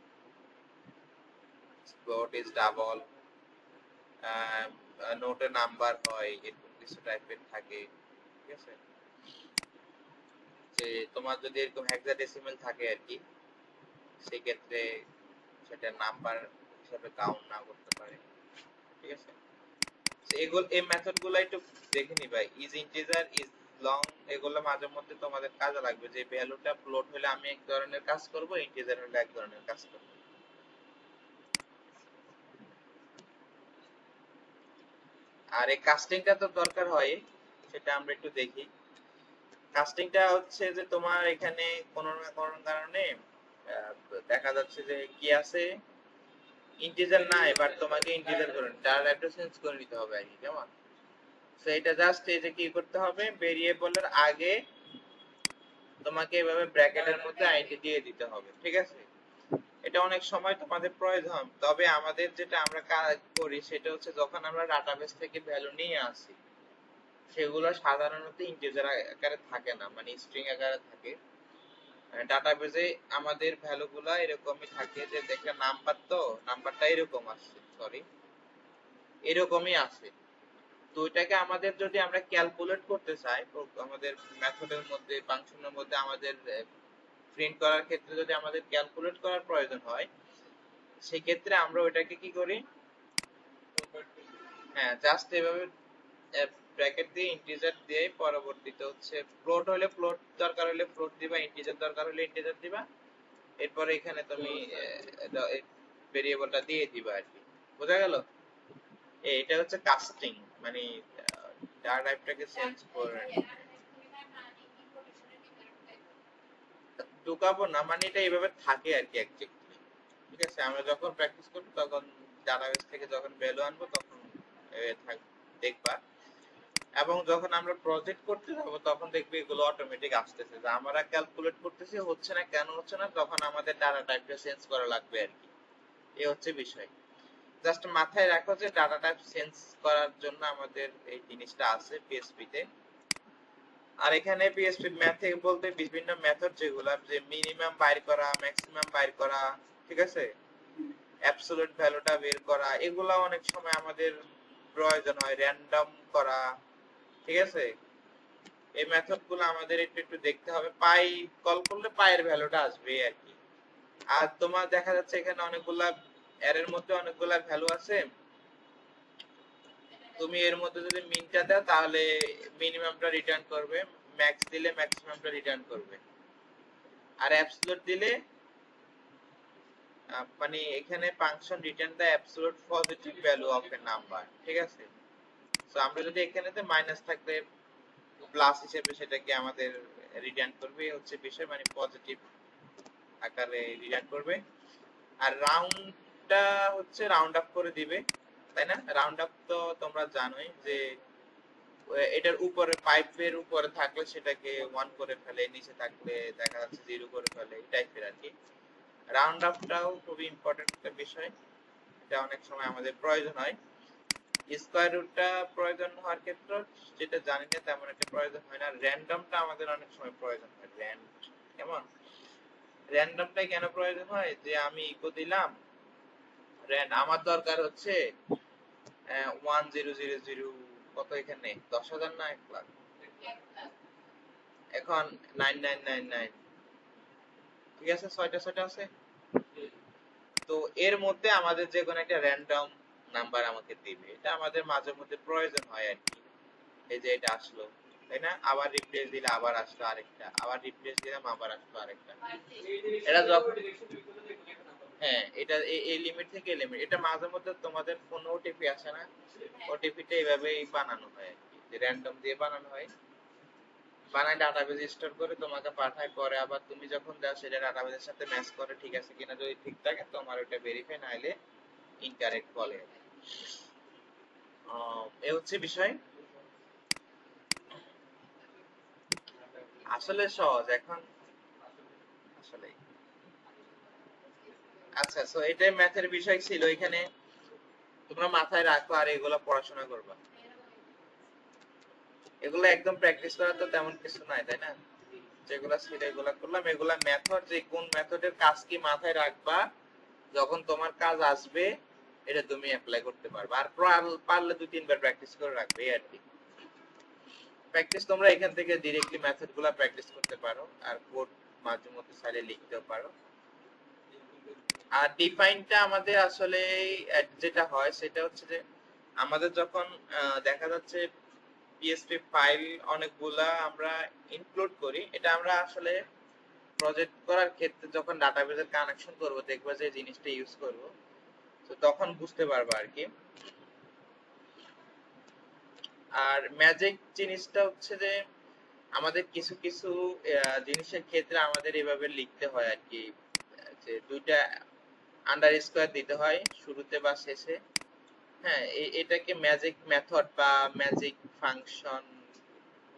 ফ্লোট ইজ ডাবল, নোটে নাম্বার হয়, এরকম কিছু টাইপের থাকে, ঠিক আছে? যে তোমার যদি এরকম হেক্সাডেসিমাল থাকে আর কি, সেই ক্ষেত্রে সেটা নাম্বার হিসেবে কাউন্ট না করতে পারে, ঠিক আছে? এগুলো এই মেথডগুলো একটু দেখে নিবা, ইজ ইন্টিজার, ইজ লং, এগুলো মাঝে মধ্যে তোমাদের কাজে লাগবে, যে ভ্যালুটা ফ্লোট হলে আমি এক ধরনের কাজ করব, ইন্টিজার হলে এক ধরনের কাজ করব। আর এই কাস্টিংটা তো দরকার হয়, সেটা আমরা একটু দেখি। কাস্টিংটা হচ্ছে যে তোমার এখানে কোনো না কোনো কারণে দেখা যাচ্ছে যে কি আছে, ইন্টিজার না, এবার তোমাকে ইন্টিজার করে তার একটা চেঞ্জ করে নিতে হবে আর কি, কেমন? সো এটা জাস্ট এই যে কি করতে হবে, ভেরিয়েবলের আগে তোমাকে এভাবে ব্র্যাকেটের মধ্যে আইডি দিয়ে দিতে হবে, ঠিক আছে? এটা অনেক সময় তোমাদের প্রয়োজন, তবে আমাদের যেটা আমরা কাজ করি সেটা হচ্ছে যখন আমরা ডাটাবেস থেকে ভ্যালু নিয়ে আসি, সেগুলো সাধারণত ইন্টিজার আকারে থাকে না, মানে স্ট্রিং আকারে থাকে। ডাটাবেজে আমাদের ভ্যালুগুলা এরকমই থাকে যে দেখে নাম্বার, তো নাম্বারটা এরকম আসছে, সরি এরকমই আছে। তো এটাকে আমাদের যদি আমরা ক্যালকুলেট করতে চাই আমাদের মেথডের মধ্যে ফাংশনের মধ্যে আমাদের প্রিন্ট করার ক্ষেত্রে যদি আমাদের ক্যালকুলেট করার প্রয়োজন হয়, সেক্ষেত্রে আমরা ওইটাকে কি করি, হ্যাঁ জাস্ট এভাবে ব্র্যাকেট দিয়ে ইন্টিজার দিয়ে পরবর্তীতে হচ্ছে ফ্লোট হলে ফ্লোট দরকার হলে ফ্লোট দিবা, ইন্টিজার দরকার হলে ইন্টিজার দিবা, এরপরে এখানে তুমি ভেরিয়েবলটা দিয়ে দিবা আর কি। বোঝা গেল? এটা হচ্ছে কাস্টিং, মানে ডাটা টাইপটাকে চেঞ্জ করে ঢুকাবো না, মানে এটা এইভাবে থাকে আর কি একজ্যাক্টলি। ঠিক আছে, আমরা যখন প্র্যাকটিস করব তখন ডাটাবেস থেকে যখন ভ্যালু আনবো তখন দেখবা, এবং যখন আমরা প্রজেক্ট করতে যাব তখন দেখবে এগুলো অটোমেটিক আসতেছে, যে আমরা ক্যালকুলেট করতেছি হচ্ছে না, কেন হচ্ছে না, তখন আমাদের ডাটা টাইপটা চেঞ্জ করা লাগবে আর কি। এই হচ্ছে বিষয়। জাস্ট মাথায় রাখো যে ডাটা টাইপ চেঞ্জ করার জন্য আমাদের এই জিনিসটা আছে পিএসপি তে। আর এখানে পিএসপি ম্যাথে বলতে বিভিন্ন মেথড যেগুলো, যে মিনিমাম বাইর করা, ম্যাক্সিমাম বাইর করা, ঠিক আছে, অ্যাবসলিউট ভ্যালুটা বের করা, এগুলা অনেক সময় আমাদের প্রয়োজন হয়, র্যান্ডম করা, ঠিক আছে। এই মেথড গুলো আমাদের একটু একটু দেখতে হবে, পাই কল করলে পায়ের ভ্যালুটা আসবে আর কি। আর তোমার দেখা যাচ্ছে এখানে অনেকগুলা এর মধ্যে অনেকগুলা ভ্যালু আছে, তুমি এর মধ্যে যদি মিনটা দাও তাহলে মিনিমামটা রিটার্ন করবে, ম্যাক্স দিলে ম্যাক্সিমামটা রিটার্ন করবে, আর অ্যাবসলিউট দিলে মানে এখানে function return the absolute positive value of A number, ঠিক আছে। সো আমরা যদি এখানেতে মাইনাস থাকলে প্লাস হিসেবে সেটাকে আমাদের রিটার্ন করবে, হচ্ছে বিষয়, মানে পজিটিভ আকারে রিটার্ন করবে। আর রাউন্ডটা হচ্ছে রাউন্ড আপ করে দিবে, তাই না? রাউন্ড আপ তো তোমরা জানোই যে এটার উপরে, পাইপের উপরে থাকলে সেটাকে 1 করে ফেলে, নিচে থাকলে দেখা যাচ্ছে 0 করে ফেলে, এই টাইপের আর কি। রাউন্ড আপটাও খুবই ইম্পর্টেন্ট একটা বিষয়, এটা অনেক সময় আমাদের প্রয়োজন হয়। স্কয়ার রুটটা প্রয়োজন হওয়ার ক্ষেত্রে যেটা জানি না তেমন একটা প্রয়োজন হয় না। র্যান্ডমটা আমাদের অনেক সময় প্রয়োজন হয়, কেমন র্যান্ডমটাই কেন প্রয়োজন হয়, যে আমি ইকো দিলাম আমার দরকার হচ্ছে 1000, কত এখানে 10,000 না 1,00,000, এখন 9999, ঠিক আছে, 6টা আছে। তো এর মধ্যে আমাদের যে কোনো একটা র্যান্ডম নাম্বার আমাকে দিবে, এটা আমাদের মাঝে মধ্যে প্রয়োজন হয় আর কি। এই যে এটা আসলো, তাই না, আবার রিপ্লেস দিলে আবার আসলো আরেকটা, আবার রিপ্লেস দিলাম আবার আসলো আরেকটা, এটা যখন, হ্যাঁ এটা এই লিমিট থেকে এই লিমিট, এটা মাঝে মধ্যে তোমাদের ফোন ওটিপি আসে না, ওটিপিটা এইভাবেই বানানো হয় আর কি, যে র্যান্ডম দিয়ে বানানো হয়, বানায় ডাটাবেজ স্টোর করে তোমাকে পাঠায়, পরে আবার তুমি যখন দাও সেটা ডাটাবেজের সাথে ম্যাচ করে ঠিক আছে কিনা, যদি ঠিক থাকে তোমার ওটা ভেরিফাই, না হলে ইনকারেক্ট বলে। এই হচ্ছে বিষয়, আসলে সহজ এখন আসলে। আচ্ছা, সো এটাই ম্যাথের বিষয় ছিল এখানে, তোমরা মাথায় রাখো আর এগুলো পড়াশোনা করবা। এগুলো একদম প্র্যাকটিস করা তো তেমন কিছু নাই, তাই না? যেগুলা ছিল এগুলা করলাম, এগুলা মেথড, যে কোন মেথডের কাজ কি মাথায় রাখবা, যখন তোমার কাজ আসবে এটা তুমি অ্যাপ্লাই করতে পারবে। আর পারলে 2-3 বার প্র্যাকটিস করে রাখবে আর কি। প্র্যাকটিস তোমরা এখান থেকে ডাইরেক্টলি মেথড গুলা প্র্যাকটিস করতে পারো, আর কোড মাঝে মধ্যে চাইলে লিখতেও পারো। আর ডিফাইনটা আমাদের আসলে যেটা হয় সেটা হচ্ছে যে আমাদের যখন দেখা যাচ্ছে পিএসপি ফাইল অনেকগুলা আমরা ইনক্লুড করি, এটা আমরা আসলে প্রজেক্ট করার ক্ষেত্রে যখন ডাটাবেজের কানেকশন করব, দেখবা যে জিনিসটা ইউজ করব, তো তখন বুঝতে পারবা আর কি। আর ম্যাজিক জিনিসটা হচ্ছে যে আমাদের কিছু কিছু জিনিসের ক্ষেত্রে আমাদের এভাবে লিখতে হয় আর কি, যে দুইটা আন্ডারস্কোর দিতে হয় শুরুতে বা শেষে। হ্যাঁ, এটাকে ম্যাজিক মেথড বা ম্যাজিক ফাংশন,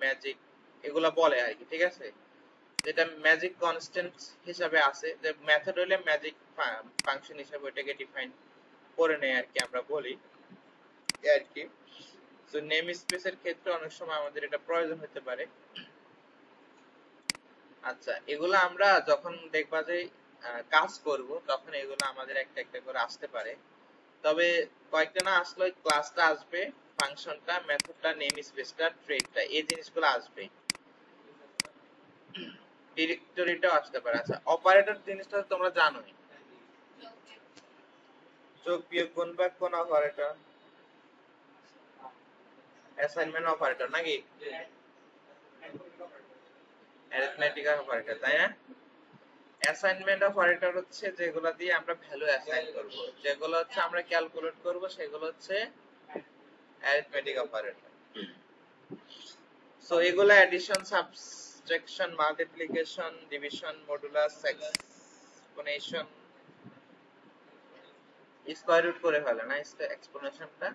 ম্যাজিক এগুলা বলে আর কি, ঠিক আছে। যেটা ম্যাজিক কনস্ট্যান্ট হিসাবে আছে, যে মেথড হলে ম্যাজিক ফাংশন হিসাবে ওটাকে ডিফাইন করে নেয় আর কি, আমরা বলি আর কি। তো নেম স্পেসের ক্ষেত্রে অনেক সময় আমাদের এটা প্রয়োজন হতে পারে। আচ্ছা, এগুলো আমরা যখন দেখবা যে কাজ করব তখন এগুলো আমাদের একটা একটা করে আসতে পারে। তবে কয়েকটা না আসলে ক্লাসটা আসবে, ফাংশনটা, মেথডটা, নেম স্পেসটা, থ্রেডটা, এই জিনিসগুলো আসবে। ডিরেক্টরিটাও আসতে পারে। আচ্ছা, অপারেটর জিনিসটা তোমরা জানোই, যোগ বিয়োগ গুণ ভাগ কোন অপারেটর, অ্যাসাইনমেন্ট অপারেটর নাকি অ্যারিথমেটিক অপারেটর, তাই না? অ্যাসাইনমেন্ট অপারেটর হচ্ছে যেগুলো দিয়ে আমরা ভ্যালু অ্যাসাইন করব, যেগুলো হচ্ছে আমরা ক্যালকুলেট করব, সেগুলো হচ্ছে অ্যারিথমেটিক অপারেটর। সো এগুলো addition, subtraction, multiplication, division, modulus, exponentiation, square root করে ফেলে না, এক্সপোনেশনটা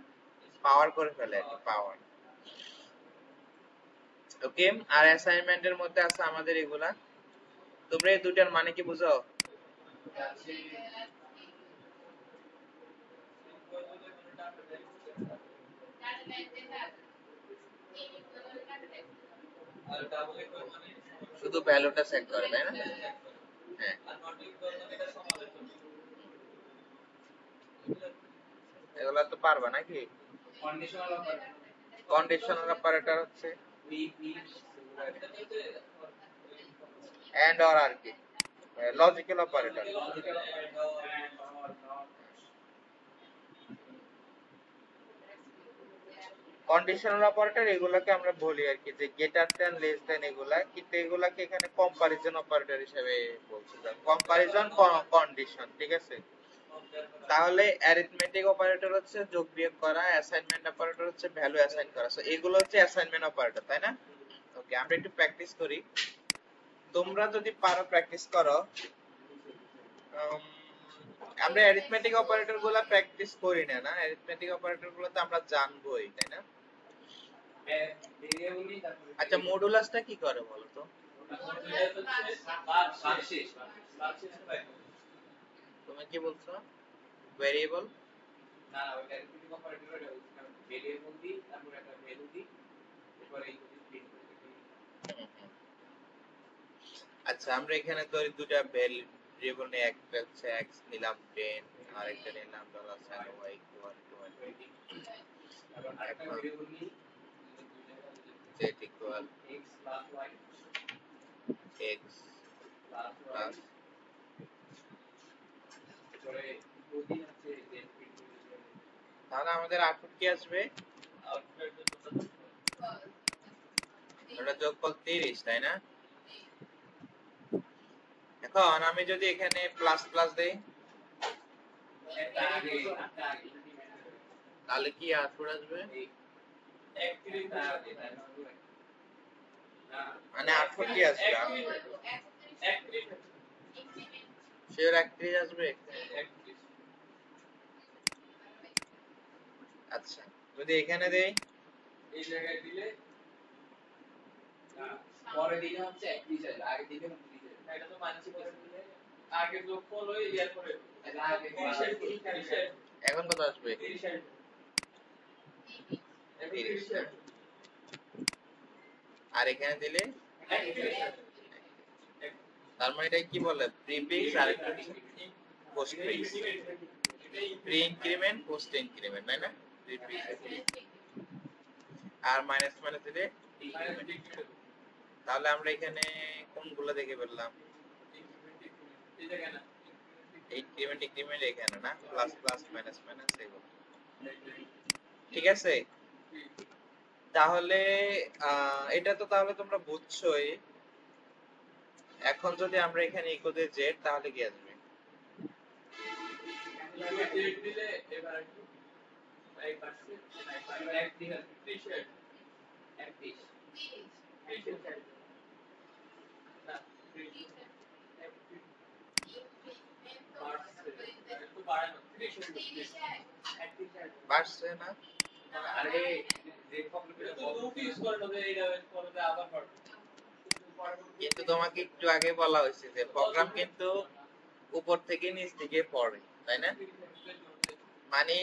পাওয়ার করে ফেলে, পাওয়ার। ওকে, আর অ্যাসাইনমেন্টের মধ্যে আছে আমাদের এগুলা। তোমরা এই দুটার মানে কি বুঝো? শুধু ভ্যালুটা সেট করে, তাই না? হ্যাঁ, এগুলা তো পারবা নাকি? কন্ডিশনাল অপারেটর হচ্ছে এন্ড অর আর কি, লজিক্যাল অপারেটর। কন্ডিশনাল অপারেটর এগুলাকে আমরা বলি আর কি যে গ্রেটার দ্যান, লেস দ্যান, এগুলা, কিন্তু এগুলাকে এখানে কম্পারিজন অপারেটর হিসেবে বলছে, কম্পারিজন কন্ডিশন, ঠিক আছে? তাহলে অ্যারিথমেটিক অপারেটর হচ্ছে যোগ বিয়োগ করা, অ্যাসাইনমেন্ট অপারেটর হচ্ছে ভ্যালু অ্যাসাইন করা। সো এগুলো হচ্ছে অ্যাসাইনমেন্ট অপারেটর, তাই না? ওকে, আমরা একটু প্র্যাকটিস করি। তোমরা যদি পারো প্র্যাকটিস করো। আমরা অ্যারিথমেটিক অপারেটর গুলা প্র্যাকটিস করি না, না? অ্যারিথমেটিক অপারেটর গুলো তো আমরা জানবোই, তাই না? আচ্ছা, মডুলাসটা কি করে বলো তো? তুমি কি বলছো? ভেরিয়েবল? না, ওই অ্যারিথমেটিক অপারেটর এটা ভেরিয়েবল দি, তারপর একটা ভ্যালু দি, এরপর এই প্রিন্ট করতে। আচ্ছা, আমরা এখানে তো দুটো ভেরিয়েবল নিয়ে, একটা হচ্ছে x নিলাম 10, আর একটা নিলাম $y equal to 20, তারপর আরেকটা ভেরিয়েবল নিই z equal x plus y, x plus পরে যদি আছে z প্রিন্ট করতে, তাহলে আমাদের আউটপুট কি আসবে? এটা যোগফল 30, তাই না? এখন আমি যদি এখানে প্লাস প্লাস দেই তাহলে কি আউটপুট আসবে? মানে আউটপুট কি আসবে? শিওর 31 আসবে। আচ্ছা, যদি এখানে দেই, এই জায়গায় দিলে পরে দিলে হচ্ছে 31 আসবে, আগে দিলে 29 আসবে। এটা তো মানছি, পরে দিলে আগে যোগফল হয়ে ইয়ার পরে এখন কত আসবে? 30 আর এখানে দিলে, তার মানে এটা কি বলে? প্রিফিক্স আর একটা postfix, pre increment, post increment, তাই না? আর মাইনাস মাইনাস দিলে, তাহলে আমরা এখানে কোনগুলো দেখে ফেললাম? ইনক্রিমেন্ট ইনক্রিমেন্ট এখানে না, প্লাস প্লাস মাইনাস মাইনাস এগুলো, ঠিক আছে? তাহলে এটা তো তাহলে তোমরা বুঝছোই। এখন যদি আমরা এখানে ইকো দিয়ে জেড, তাহলে কি আসবে? বাড়ছে না? আরে কিন্তু তোমাকে একটু আগে বলা হয়েছে যে প্রোগ্রাম কিন্তু উপর থেকে নিচ দিকে পড়ে, তাই না? মানে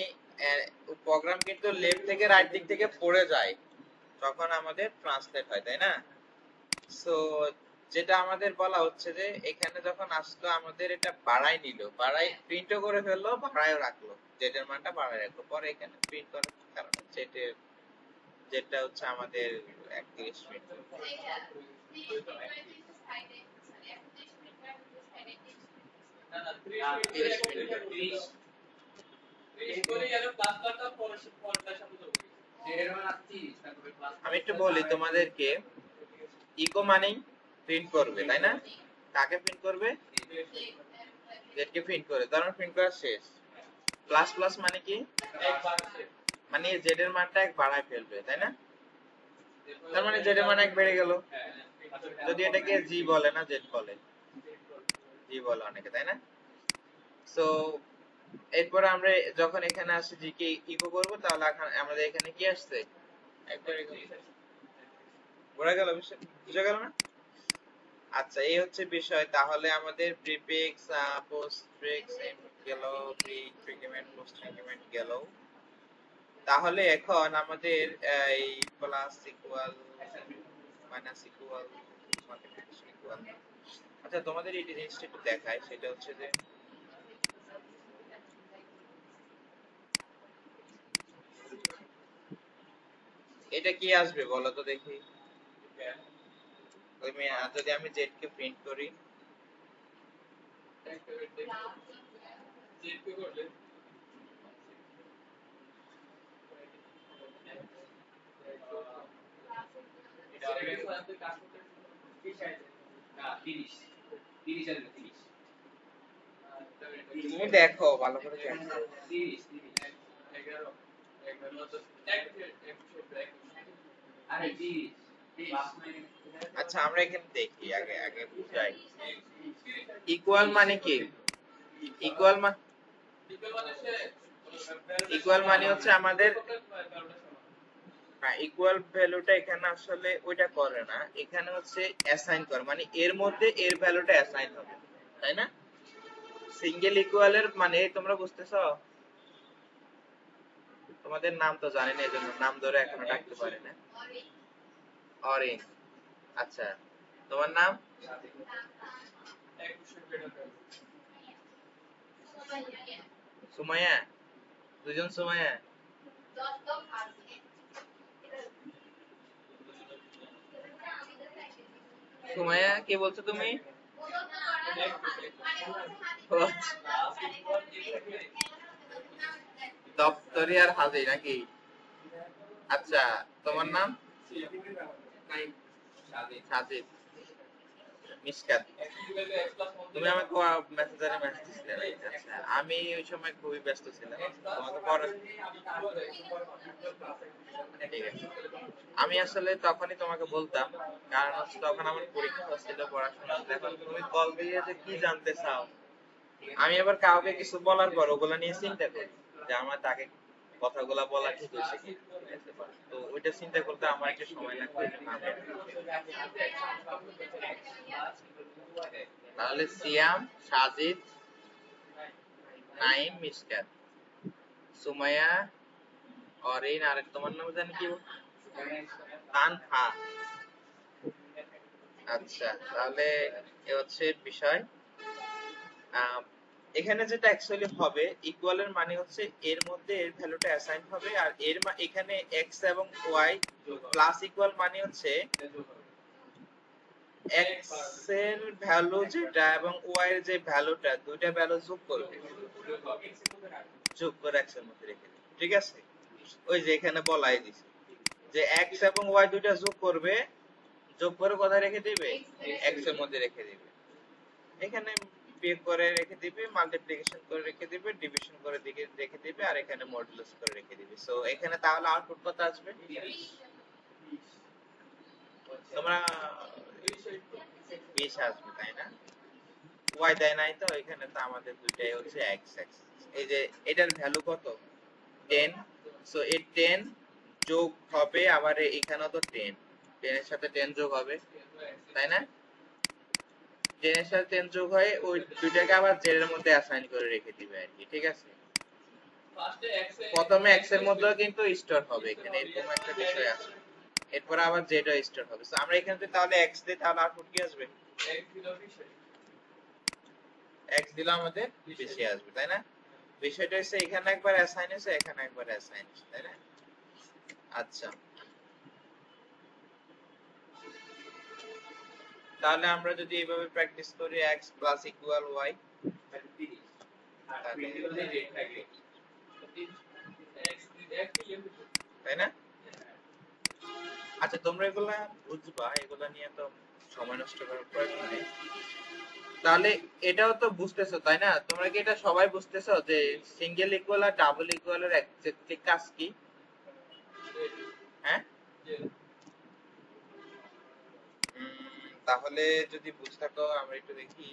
প্রোগ্রাম কিন্তু লেফট থেকে রাইট দিক থেকে পড়ে যায় তখন আমাদের ট্রান্সলেট হয়, তাই না? সো যেটা আমাদের বলা হচ্ছে যে এখানে যখন আসলো আমাদের এটা বাড়াই নিল, বাড়াই প্রিন্টও করে ফেললো, বাড়াইও রাখলো, জেডের মানটা বাড়াই রাখলো, পরে এখানে প্রিন্ট করার কারণে জেডের যেটা হচ্ছে আমাদের 31 মিনিট। আমি একটু বলি তোমাদেরকে, ইকো মানেই প্রিন্ট করবে, তাই না? কাকে প্রিন্ট করবে? জেডকে প্রিন্ট করে, তার মানে প্রিন্ট করা শেষ। প্লাস প্লাস মানে কি? মানে জেড এর মানটা এক বাড়ায় ফেলবে, তাই না? তার মানে জেড এর মান এক বেড়ে গেল। যদি এটাকে জি বলে না জেড বলে, জি বলে অনেকে, তাই না? সো এরপর আমরা যখন এখানে আসি জি কে ইকো করব, তাহলে আমাদের এখানে কি আসছে? একবার ঘোরা গেল, বুঝা গেল না? আচ্ছা, এই হচ্ছে বিষয়। তাহলে আমাদের প্রিফিক্স, পোস্টফিক্স গেল, প্রি ইনক্রিমেন্ট পোস্ট ইনক্রিমেন্ট গেল। তাহলে এখন আমাদের এই plus equal minus equal multiplication equal, আচ্ছা তোমাদের এই জিনিসটা একটু দেখাই, সেটা হচ্ছে যে এটা কি আসবে বলো তো দেখি। যদি আমি জেড কে প্রিন্ট করি, তুমি দেখো ভালো করে দেখো। আচ্ছা আমরা এখানে দেখি, আগে আগে বুঝাই। ইকুয়াল মানে কি? ইকুয়াল ইকুয়াল মানে হচ্ছে আমাদের ইকুয়াল ভ্যালুটা এখানে আসলে ওইটা করে না, এখানে হচ্ছে অ্যাসাইন করে, মানে এর মধ্যে এর ভ্যালুটা অ্যাসাইন হবে, তাই না? সিঙ্গেল ইকুয়ালের মানে তোমরা বুঝতেছো? তোমাদের নাম তো জানি না, এজন্য নাম ধরে এখনো ডাকতে পারি না। অরিন, আচ্ছা তোমার নাম? সুমাইয়া, দুজন সুমাইয়া। সুমাইয়া কে বলছো তুমি? দপ্তরি আর হাজি নাকি? আচ্ছা তোমার নাম? সাজিদ, মিশকাত। তুমি আমাকে মেসেঞ্জারে মেসেজ দিছিলে রাইট? আচ্ছা আমি ওই সময় খুবই ব্যস্ত ছিলাম, তোমাকে পরে ঠিক আছে। আমি আসলে তখনই তোমাকে বলতাম, কারণ হচ্ছে তখন আমার পরীক্ষা ছিল, পড়াশোনা ছিল। এখন তুমি কল দিয়ে যে কি জানতে চাও, আমি আবার কাউকে কিছু বলার পর ওগুলা নিয়ে চিন্তা করি যে আমার তাকে কথাগুলা বলা ঠিক হয়েছে কি, তো ওইটা চিন্তা করতে আমার একটু সময় লাগবে। তাহলে সিয়াম, সাজিদ, নাইম, মিশকাত, সুমাইয়া, অরিন, আর তোমার নাম জানি কি? তানহা। আচ্ছা তাহলে এ হচ্ছে বিষয়। এখানে যেটা অ্যাকচুয়ালি হবে, ইকুয়ালের মানে হচ্ছে এর মধ্যে এর ভ্যালুটা অ্যাসাইন হবে, আর এর এখানে x এবং y প্লাস ইকুয়াল মানে হচ্ছে x এর ভ্যালু যেটা এবং y এর যে ভ্যালুটা, দুইটা ভ্যালু যোগ করবে, যোগ করে x এর মধ্যে রেখে দিবে, ঠিক আছে? ওই যে এখানে বলাই দিছে যে x এবং y দুইটা যোগ করবে, যোগ করে কোথায় রেখে দিবে? x এর মধ্যে রেখে দিবে। এখানে বিয়োগ করে রেখে দিবে, মাল্টিপ্লিকেশন করে রেখে দিবে, ডিভিশন করে দিকে রেখে দিবে, আর এখানে মডুলাস করে রেখে দিবে। সো এখানে তাহলে আউটপুট কত আসবে? তোমরা 20 আসবে, তাই না? y দেয় নাই তো, এখানে তো আমাদের দুইটাই হচ্ছে x অ্যাক্সিস। এই যে এটার ভ্যালু কত? 10। সো এই 10 যোগ হবে, আবার এখানেও তো 10, 10 এর সাথে 10 যোগ হবে, তাই না? 10 এর সাথে 10 যোগ হয়, ওই দুইটাকে আবার z এর মধ্যে অ্যাসাইন করে রেখে দিবে আর কি, ঠিক আছে? প্রথমে x এর মধ্যেও কিন্তু স্টোর হবে, এখানে এরকম একটা বিষয় আছে। এরপর আবার z স্টার হবে। সো আমরা এখানে তাহলে x দিই, তাহলে আউটপুট কি আসবে? x দিলে আমাদের বেশি আসবে, তাই না? বিষয়টা হচ্ছে এখানে একবার অ্যাসাইন আছে, এখানে একবার অ্যাসাইন আছে, তাই না? আচ্ছা, তাহলে আমরা যদি এইভাবে প্র্যাকটিস করি x = y, তাই না? আচ্ছা, তোমরা এগুলা বুঝবা, এগুলা নিয়ে তো সময় নষ্ট করার প্রয়োজন নেই। তাহলে এটাও তো বুঝতেছো, তাই না? তোমরা কি এটা সবাই বুঝতেছো যে সিঙ্গেল ইকুয়াল আর ডাবল ইকুয়ালের এক্স্যাক্টলি কাজ কি? হ্যাঁ, তাহলে যদি বুঝে থাকো আমরা একটু দেখি।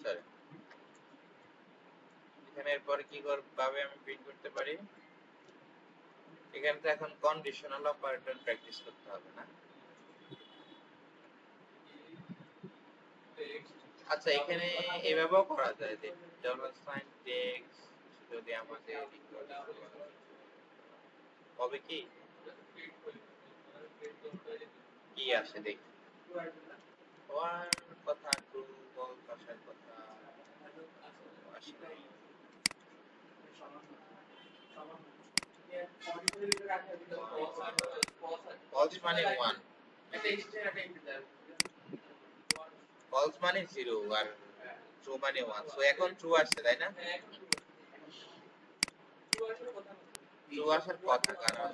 Sorry, এখানে এরপর কি ভাবে আমি প্রিন্ট করতে পারি? এখানে তো এখন কন্ডিশনাল অপারেটর প্র্যাকটিস করতে হবে না? আচ্ছা, এখানে এভাবেও করা যায় যে $sign text যদি আমাদের হবে কি কি আসে দেখি। ওয়ার কথা ট্রু, বল আসার কথা আসে নাই। ফলস মানে 1, ফলস মানে 0 আর ট্রু মানে 1। সো এখন ট্রু আসছে, তাই না? ট্রু আসার কথা, কারণ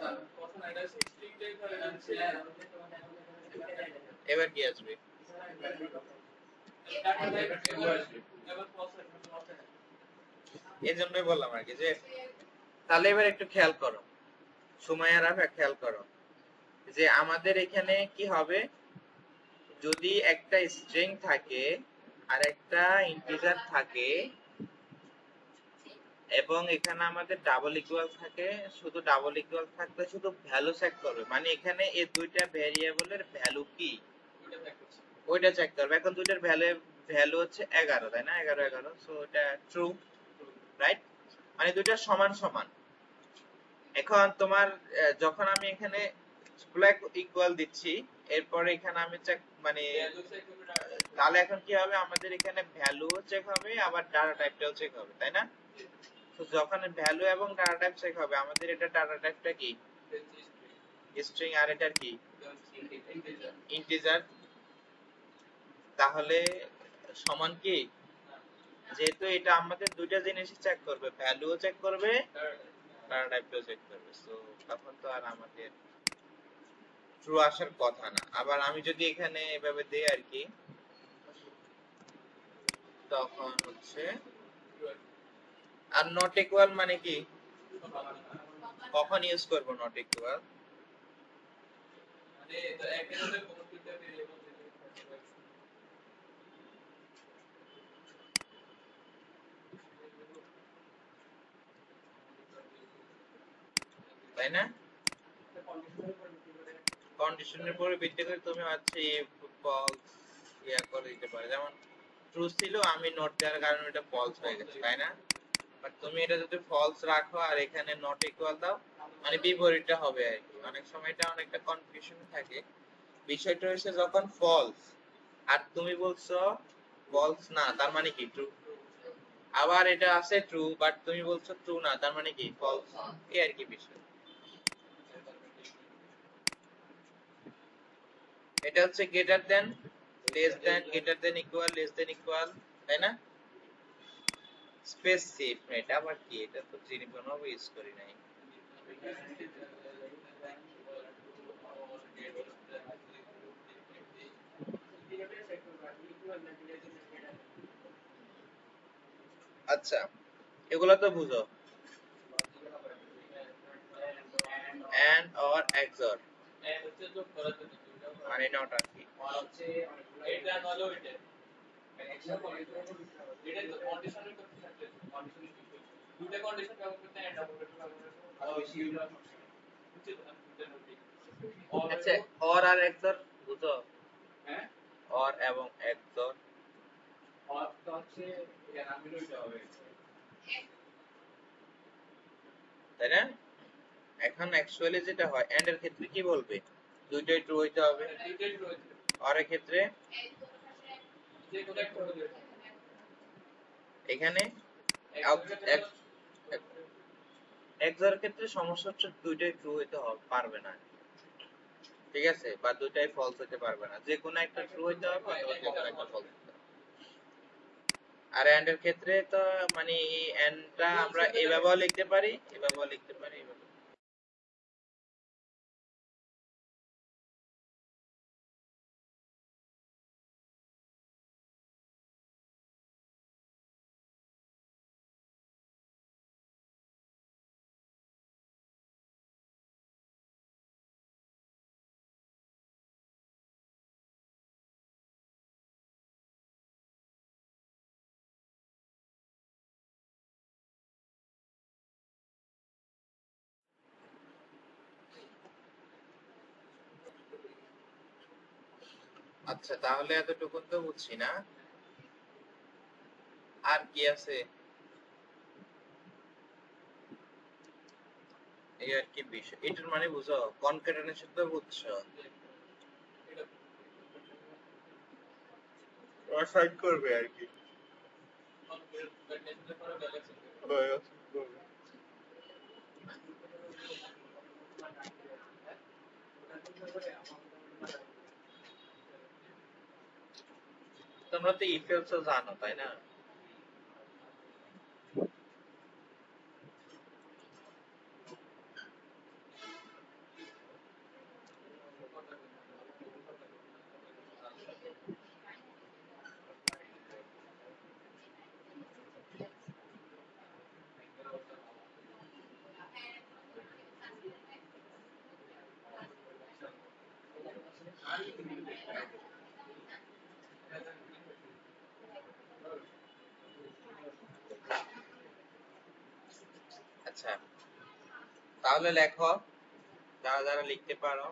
এবার কি আসবে? এই জন্যই বললাম আর কি যে, তাহলে এবার একটু খেয়াল করো, সুমাইয়ারা খেয়াল করো যে আমাদের এখানে কি হবে, যদি একটা স্ট্রিং থাকে আর একটা ইন্টিজার থাকে এবং এখানে আমাদের ডাবল ইকুয়াল থাকে, শুধু ডাবল ইকুয়াল থাকলে শুধু ভ্যালু চেক করবে, মানে এখানে এই দুইটা ভেরিয়েবলের ভ্যালু কি ওইটা চেক করবে। এখন দুইটার ভ্যালু হচ্ছে 11, তাই না? 11 সো এটা ট্রু, রাইট? মানে দুইটা সমান সমান। এখন তোমার যখন আমি এখানে ব্ল্যাক ইকুয়াল দিচ্ছি, এরপর এখানে আমি চেক মানে তাহলে এখন কি হবে, আমাদের এখানে ভ্যালু চেক হবে আবার ডাটা টাইপটাও চেক হবে, তাই না? তো যখন ভ্যালু এবং ডাটা টাইপ চেক হবে, আমাদের এটা ডাটা টাইপটা কি স্ট্রিং আর এটার কি ইন্টিজার, তাহলে সমান কি? যেহেতু এটা আমাদের দুইটা জিনিস চেক করবে, ভ্যালুও চেক করবে ডাটা টাইপটাও চেক করবে, সো তখন তো আর আমাদের ট্রু আসার কথা না। আবার আমি যদি এখানে এভাবে দেই আর কি, তখন হচ্ছে আর নট ইকুয়াল মানে কি, কখন ইউজ করব নট ইকুয়াল? তাই না? কন্ডিশনের উপরে ভিত্তি করে তুমি হচ্ছে ফলস ইয়া করে দিতে পারো। যেমন ট্রু ছিল, আমি নট দেওয়ার কারণে এটা ফলস হয়ে গেছে, তাই না? বাট তুমি এটা যদি ফলস রাখো আর এখানে নট ইকুয়াল দাও, মানে বিপরীতটা হবে আর কি। অনেক সময় এটা অনেকটা কনফিউশন থাকে। বিষয়টা হচ্ছে যখন ফলস আর তুমি বলছো ফলস না, তার মানে কি ট্রু। আবার এটা আছে ট্রু বাট তুমি বলছো ট্রু না, তার মানে কি ফলস। এই আর কি বিষয়। এটা হচ্ছে greater than, less than, greater than equal, less than equal, তাই না? স্পেস সেফ এটা আবার কি? এটা তো যিনি কোনোভাবে ইউজ করি নাই। আচ্ছা, এগুলা তো বুঝো, and or XOR মানে নট আর কি। দুইটা কন্ডিশন ব্যবহার করতে এন্ড অপারেটর ব্যবহার করতে আর ওই সিউটা বুঝছো না দুইটা নদী আচ্ছা অর আর এক্সর বুঝো হ্যাঁ অর এবং এক্সর অর তো হচ্ছে এর আমি রইতে হবে তাই না এখন অ্যাকচুয়ালি যেটা হয় এন্ড এর ক্ষেত্রে কি বলবে দুইটাই ট্রু হইতে হবে দুইটাই ট্রু হইতে হবে অর এর ক্ষেত্রে যে কোনো একটা হতে হবে এখানে এক্সর এর ক্ষেত্রে সমস্যা হচ্ছে দুইটাই ট্রু হইতে পারবে না ঠিক আছে বা দুইটাই ফলস হতে পারবে না যে কোনো একটা ট্রু হইতে হবে অথবা যে কোনো একটা ফলস হতে হবে আর এন্ড এর ক্ষেত্রে তো মানে এই এন্ডটা আমরা এভাবেও লিখতে পারি এভাবেও লিখতে পারি আচ্ছা তাহলে এতটুকু তো বুঝছি না আর কি আছে এই আর কি বিষয় এটার মানে বুঝো কনক্যাটেনেশন তো বুঝছো অসাইন করবে আর কি তোমরা তো ইফেলস জানো তাই না আচ্ছা তাহলে লেখো যারা যারা লিখতে পারো